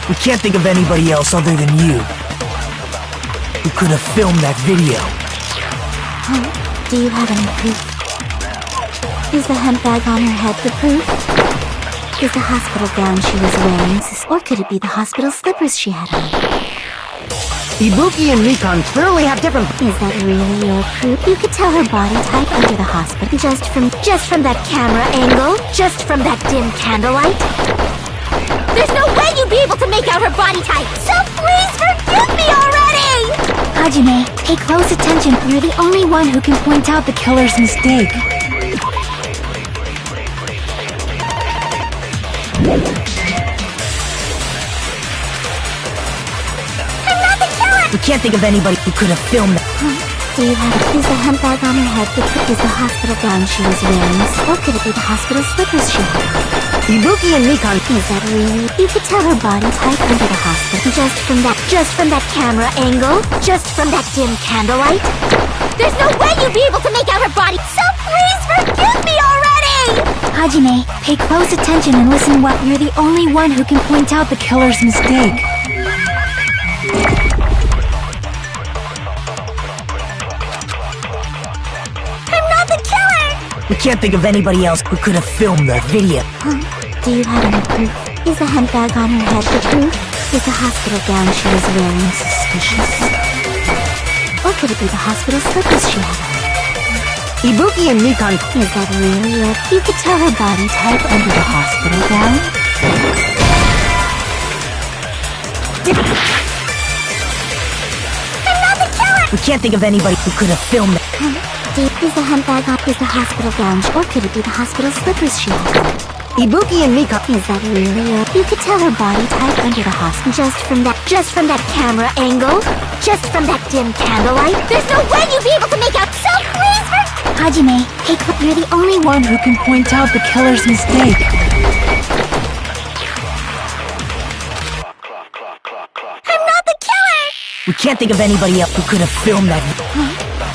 A: We can't think of anybody else other than you who could have filmed that video.
E: Do you have any proof? Is the hemp bag on her head the proof? Is the hospital gown she was wearing, or could it be the hospital slippers she had on?
K: Ibuki and Mikan clearly have different.
E: Is that really your proof? You could tell her body type under the hospital just from that camera angle, just from that dim candlelight. There's no way you'd be able to make out her body type, so please forgive me already!
D: Hajime, pay close attention. You're the only one who can point out the killer's mistake.
A: We can't think of anybody who could have filmed that.
E: Do you have is the hemp bag on her head is the hospital gown she was wearing, or could it be the hospital slippers she had?
K: Ibuki and Mikan.
E: Is that really? You could tell her body type under the hospital just from that camera angle, just from that dim candlelight. There's no way you'd be able to make out her body, so please forgive me already!
D: Hajime, pay close attention and listen well. You're the only one who can point out the killer's mistake.
A: We can't think of anybody else who could have filmed the video.
E: Do you have any proof? Is the hemp bag on her head the proof? Is the hospital gown she was wearing suspicious? Or could it be the hospital slippers she had on?
K: Ibuki and Mikan.
E: Is that really it? You could tell her body type under the hospital gown?
F: I'm not the killer!
A: We can't think of anybody who could have filmed that.
E: Is the hemp bag on? Is the hospital gown, or could it be the hospital slippers she had on?
K: Ibuki and Mikan.
E: Is that really it? You could tell her body type under the hospital just from that camera angle, just from that dim candlelight. There's no way you'd be able to make out, so please
D: Hajime, you're the only one who can point out the killer's mistake.
E: I'm not the killer!
A: We can't think of anybody else who could have filmed that.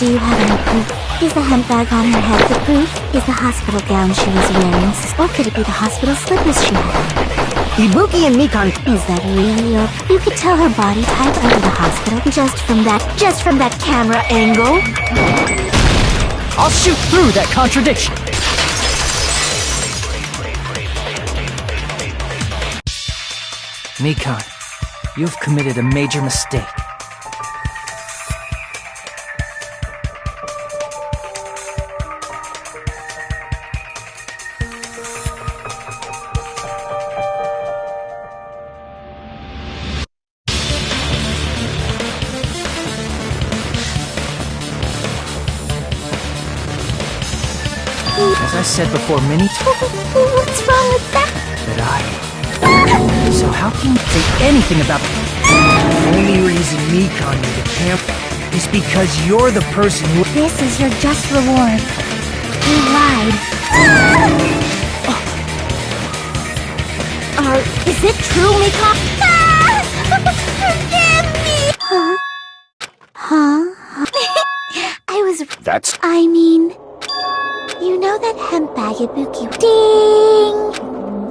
E: Do you have any proof? Is the hemp bag on her head the proof? Is the hospital gown she was wearing, or could it be the hospital slippers she had on?
K: Ibuki and Mikan.
E: Is that really it? You could tell her body type under the hospital just from that camera angle.
H: I'll shoot through that contradiction. Mikan, you've committed a major mistake. As I said before many times,
E: What's wrong with that?
H: So how can you say anything about
A: The only reason Mikan knew the camp is because you're the person who...
E: This is your just reward. You lied.
D: Is it true, Mikan?
E: Forgive me! Huh? I was...
G: That's...
E: I mean... You know that hemp bag Ibuki... Ding!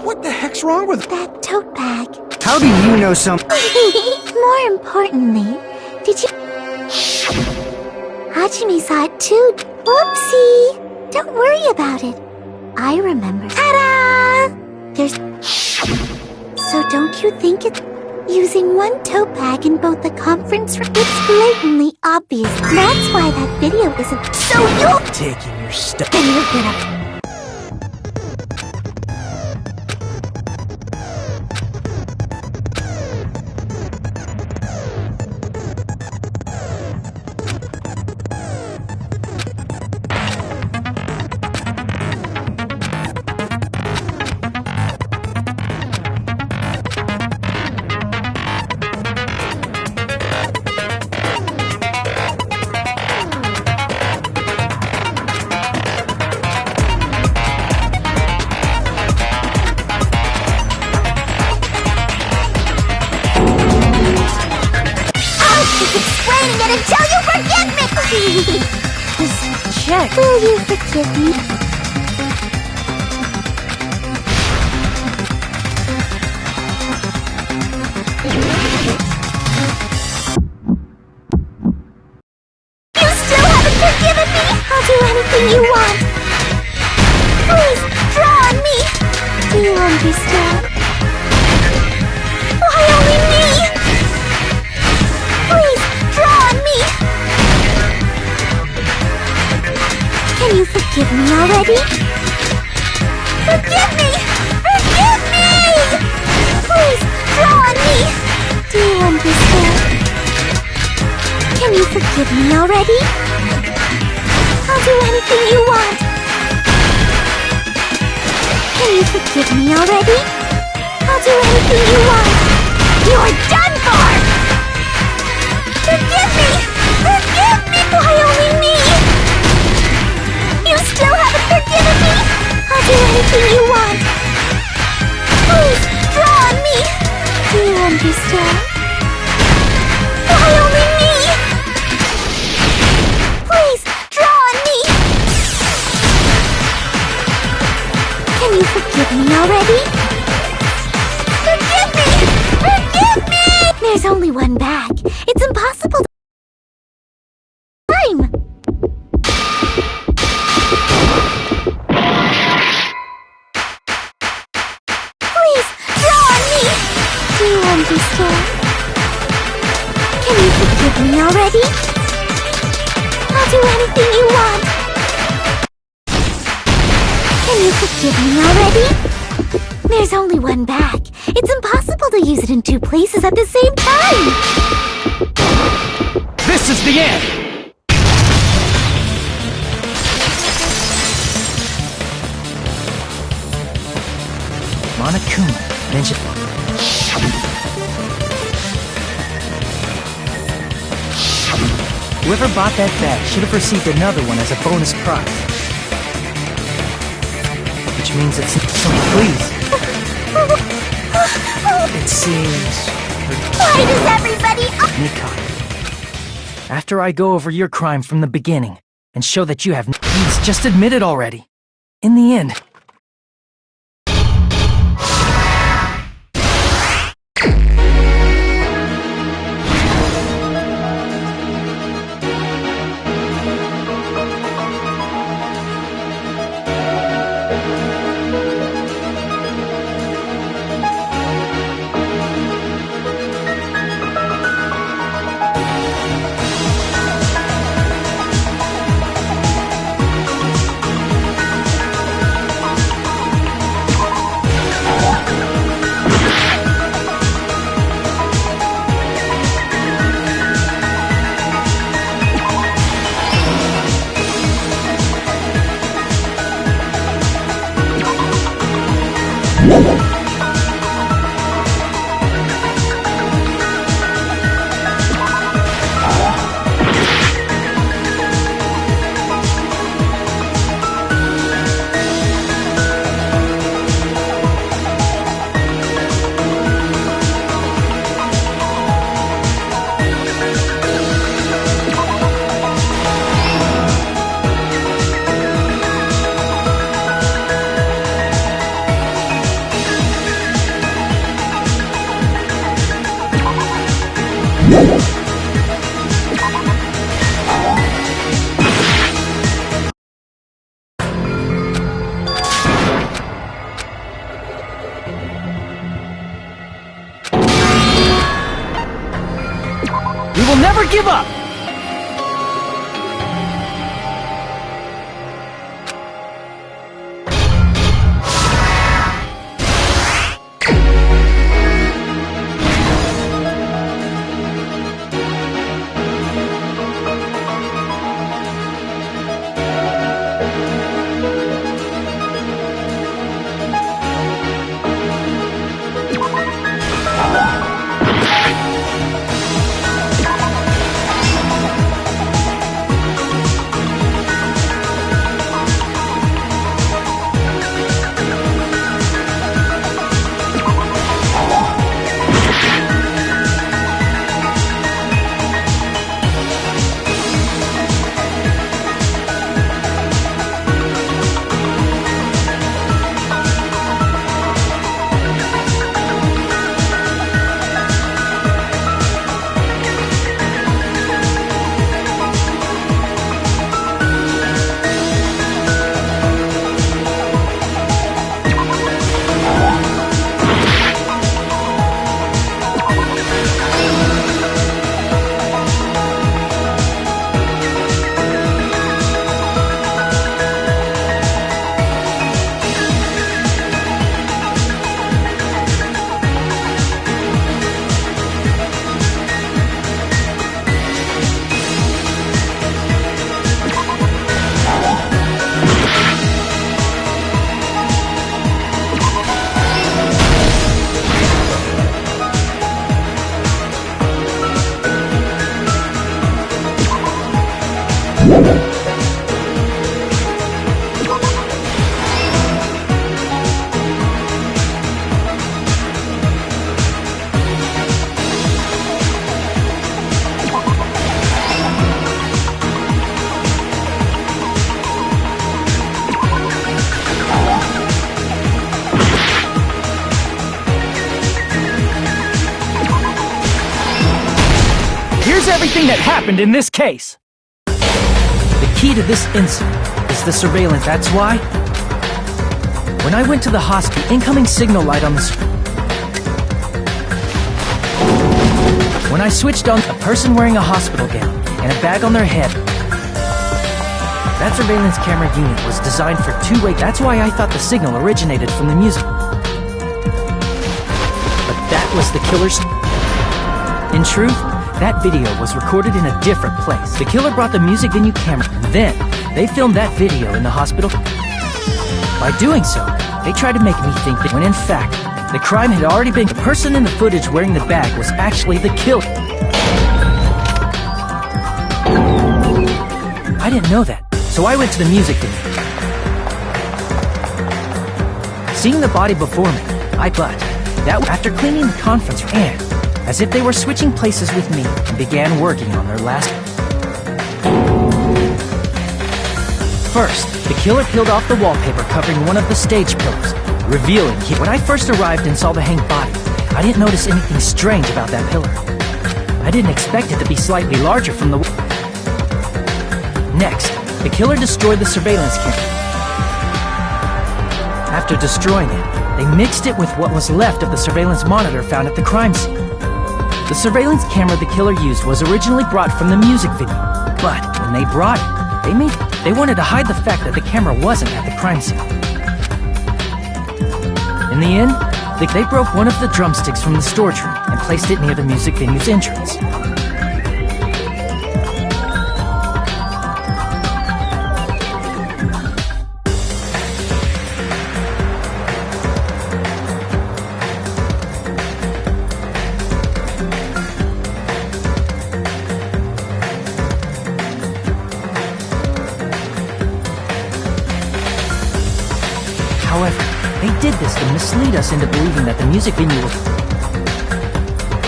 I: What the heck's wrong with
E: That tote bag.
K: How do you know some?
E: More importantly, did you... Hajime saw it too. Whoopsie! Don't worry about it. I remember. Ta-da! There's... So don't you think it's... Using one tote bag in both the conference room... It's blatantly obvious. That's why that video isn't... So you'll...
A: Taking your stuff.
E: Then you're gonna...
D: check.
E: Will you forgive me? You still haven't forgiven me? I'll do anything you want. Please, draw on me. Do you understand? Why only me? Please, draw on me. Can you forgive me already? Forgive me! Forgive me! Please, draw on me. Do you understand? Can you forgive me already? I'll do anything you want. Can you forgive me already? I'll do anything you want. You're done for! Forgive me! Forgive me! Why only me? You still haven't forgiven me? I'll do anything you want. Please, draw on me. Do you understand? Why only me? Please, draw on me. Can you forgive me already? Forgive me! Forgive me! There's only one bag. It's impossible to... Time! Please, draw on me! Do you understand? Can you forgive me already? I'll do anything you want. Can you forgive me already? There's only one bag. It's impossible to use it in two places at the same time.
H: This is the end! Monokuma, Ninja... Whoever bought that bag should have received another one as a bonus prize. Which means it's... So please. It seems...
E: Why does everybody...
H: Nikai. After I go over your crime from the beginning, and show that you have... Please, just admit it already. In the end... We will never give up! everything that happened in this case. The key to this incident is the surveillance. That's why, when I went to the hospital, incoming signal light on the screen. When I switched on a person wearing a hospital gown and a bag on their head, that surveillance camera unit was designed for two-way. That's why I thought the signal originated from the music. But that was the killer's. In truth, that video was recorded in a different place. The killer brought the music venue camera, and then they filmed that video in the hospital. By doing so, they tried to make me think that when in fact, the crime had already been. The person in the footage wearing the bag was actually the killer. I didn't know that, so I went to the music venue. Seeing the body before me, after cleaning the conference room, and as if they were switching places with me, and began working on their last. First, the killer peeled off the wallpaper covering one of the stage pillars, revealing when I first arrived and saw the hanged body, I didn't notice anything strange about that pillar. I didn't expect it to be slightly larger from the. Next, the killer destroyed the surveillance camera. After destroying it, they mixed it with what was left of the surveillance monitor found at the crime scene. The surveillance camera the killer used was originally brought from the music video, but when they brought it, they wanted to hide the fact that the camera wasn't at the crime scene. In the end, they broke one of the drumsticks from the storage room and placed it near the music venue's entrance. However, they did this to mislead us into believing that the music venue was.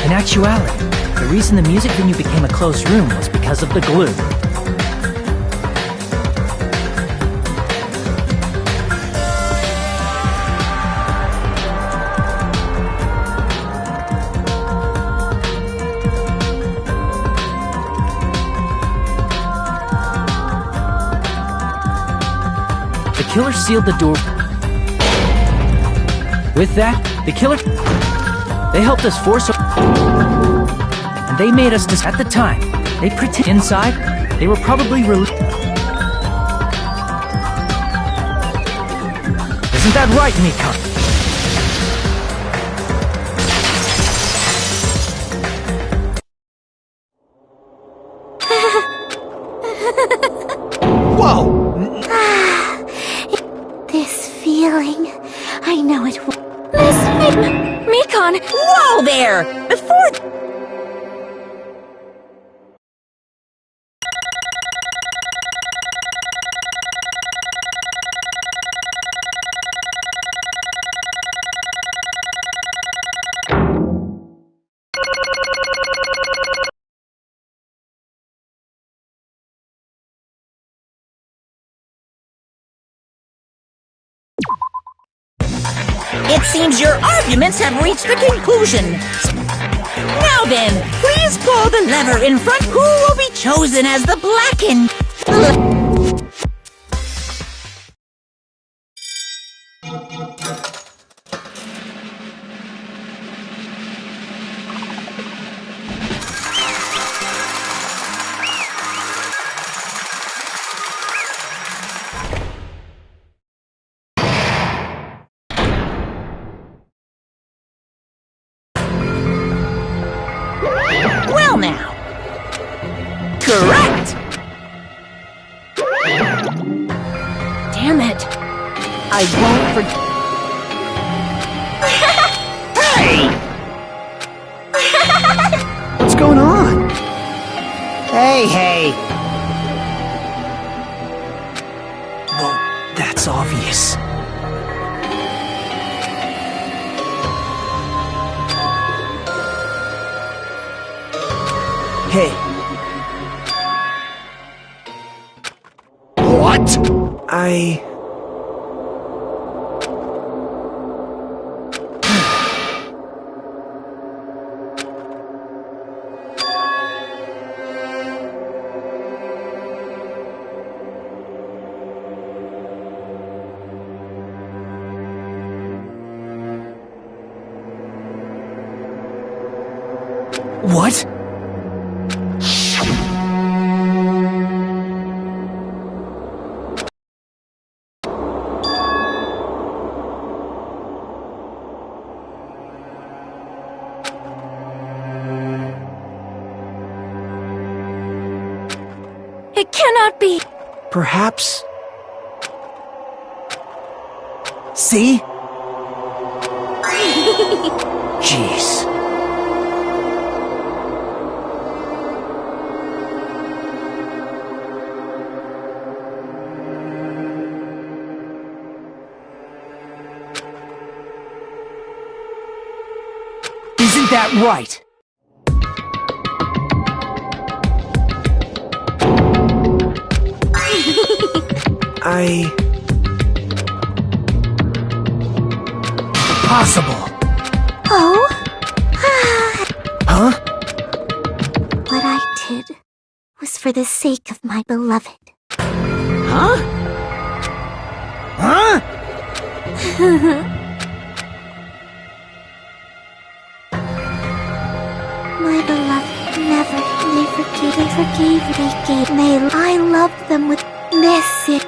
H: In actuality, the reason the music venue became a closed room was because of the glue. The killer sealed the door. With that, the killer. They helped us force. And they made us at the time. They pretend inside. They were probably Isn't that right, Mika?
K: Whoa!
E: This feeling, I know it.
F: Mekon! Whoa there! Before... It seems your arguments have reached a conclusion. Now then, please pull the lever in front. Who will be chosen as the blackened? Well now. Correct!
D: Damn it. I won't forget.
K: Hey! What's going on? Hey! Well, that's obvious. Hey.
G: What?
A: What?
D: It cannot be!
A: Perhaps... See? Jeez. Isn't that right? Possible.
E: Oh?
A: Huh?
E: What I did was for the sake of my beloved.
A: Huh? Huh?
E: My beloved never, they forgave, they gave me. I loved them with this.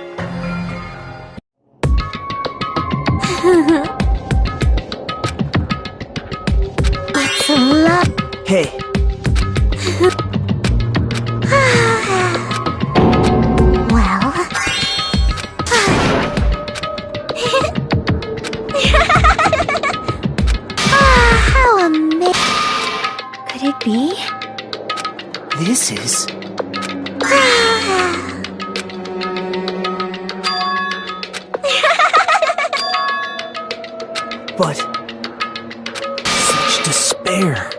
E: It's a love.
A: Hey.
E: Well. How amazing. Could it be?
A: This is... But... such despair.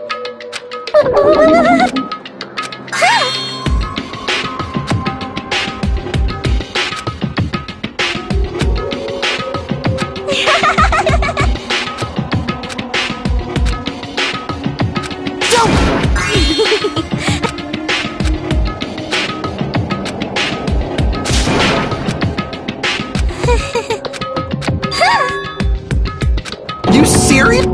A: You serious?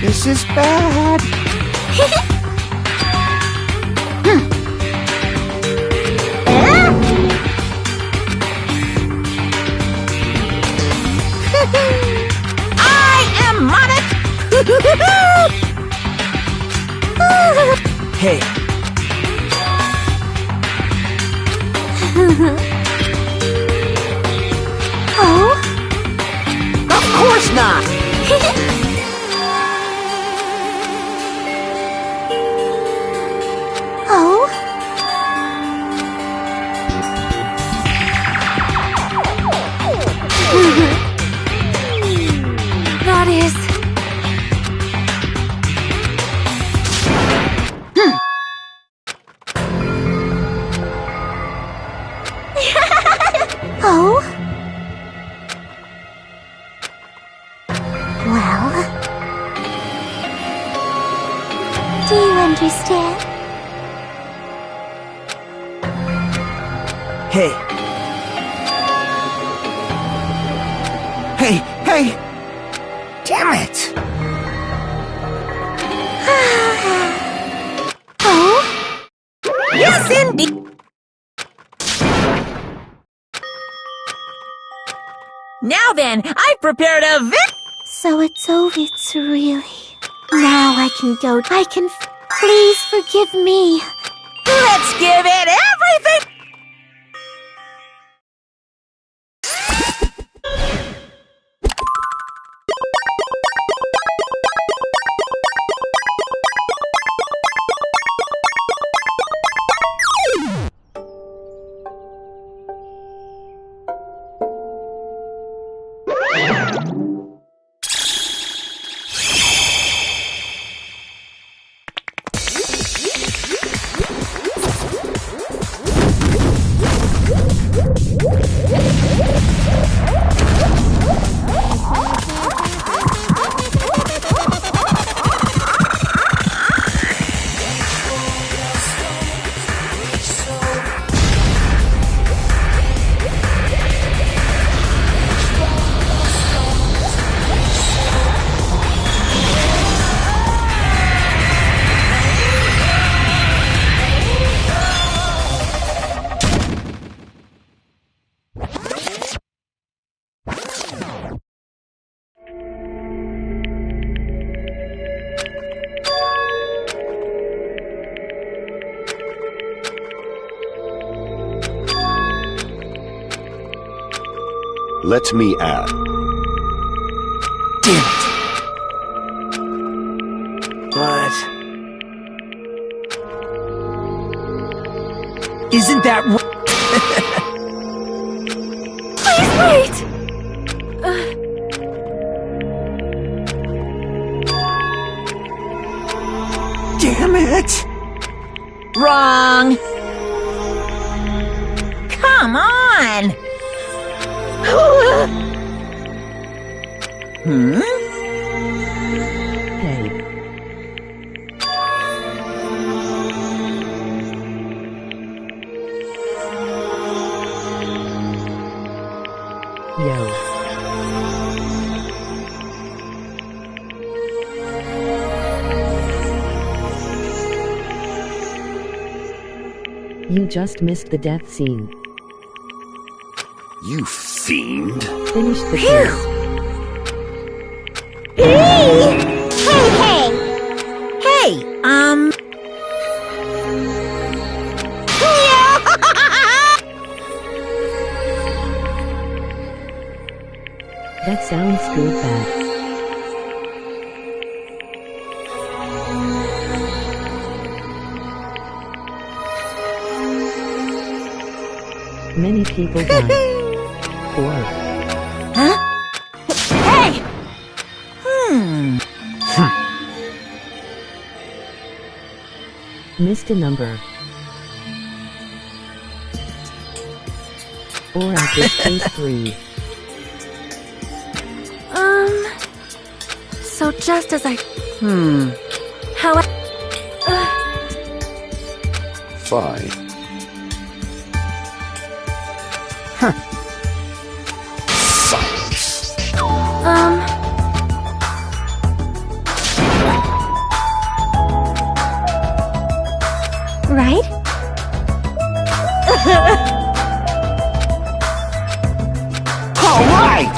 A: This is bad.
F: I am Monarch!
A: Hey.
E: Oh?
A: Of course not!
E: Oh?
D: That is...
E: Oh? Well... Do you understand?
A: Hey. Hey, hey! Damn it!
E: Oh?
F: Yes, indeed! Now then, I've prepared a
E: So it's over. It's really... Now I can go. Please forgive me.
F: Let's give it everything!
G: Let me add.
A: Damn it. But... Isn't that
D: Please wait!
A: Damn it!
F: Wrong! Come on!
B: Hey. Yo. You just missed the death scene.
G: You fiend.
B: Finish the game.
F: Hey!
B: That sounds good bad. Many people died. Or
F: Huh? Hey!
B: missed a number. Or at this case 3.
E: So just as I... How
G: Fine. Silence.
E: Right?
A: all right?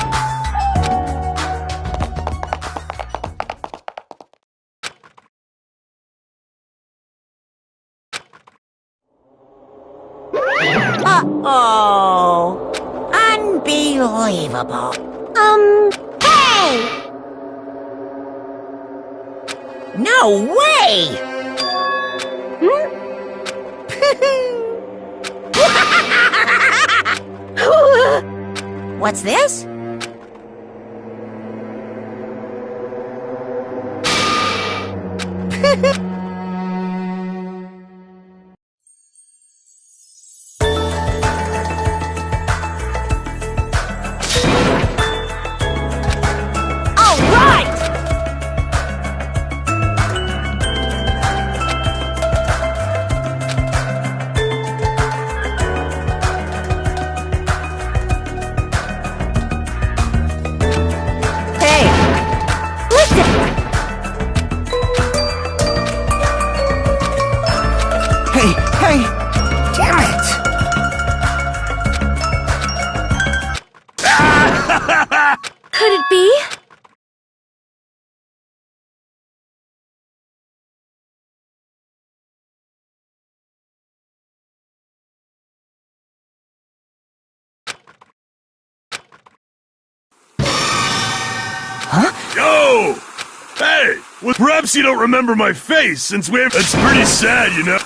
F: Uh-oh. Unbelievable.
E: Hey!
F: No way! What's this? All right! Hey! Listen!
A: Hey! Damn it!
E: Could it be?
L: Yo! Hey! Well, perhaps you don't remember my face, since we have... That's pretty sad, you know?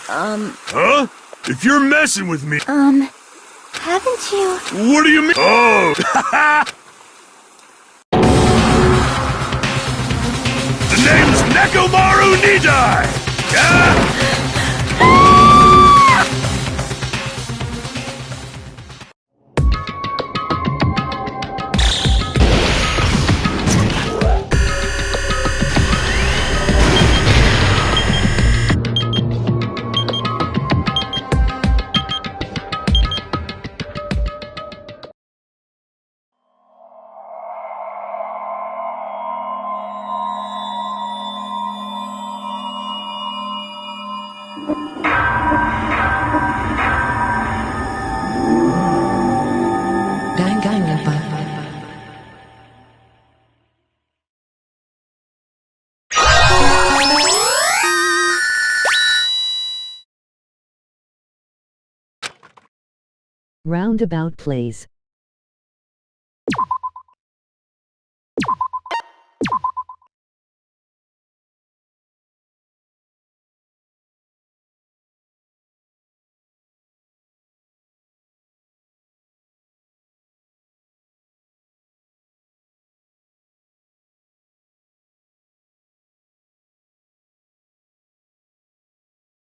L: Huh? If you're messing with me...
E: Haven't you?
L: What do you mean? Oh! The name's Nekomaru Nidai! Yeah?
B: Danganronpa. Roundabout plays.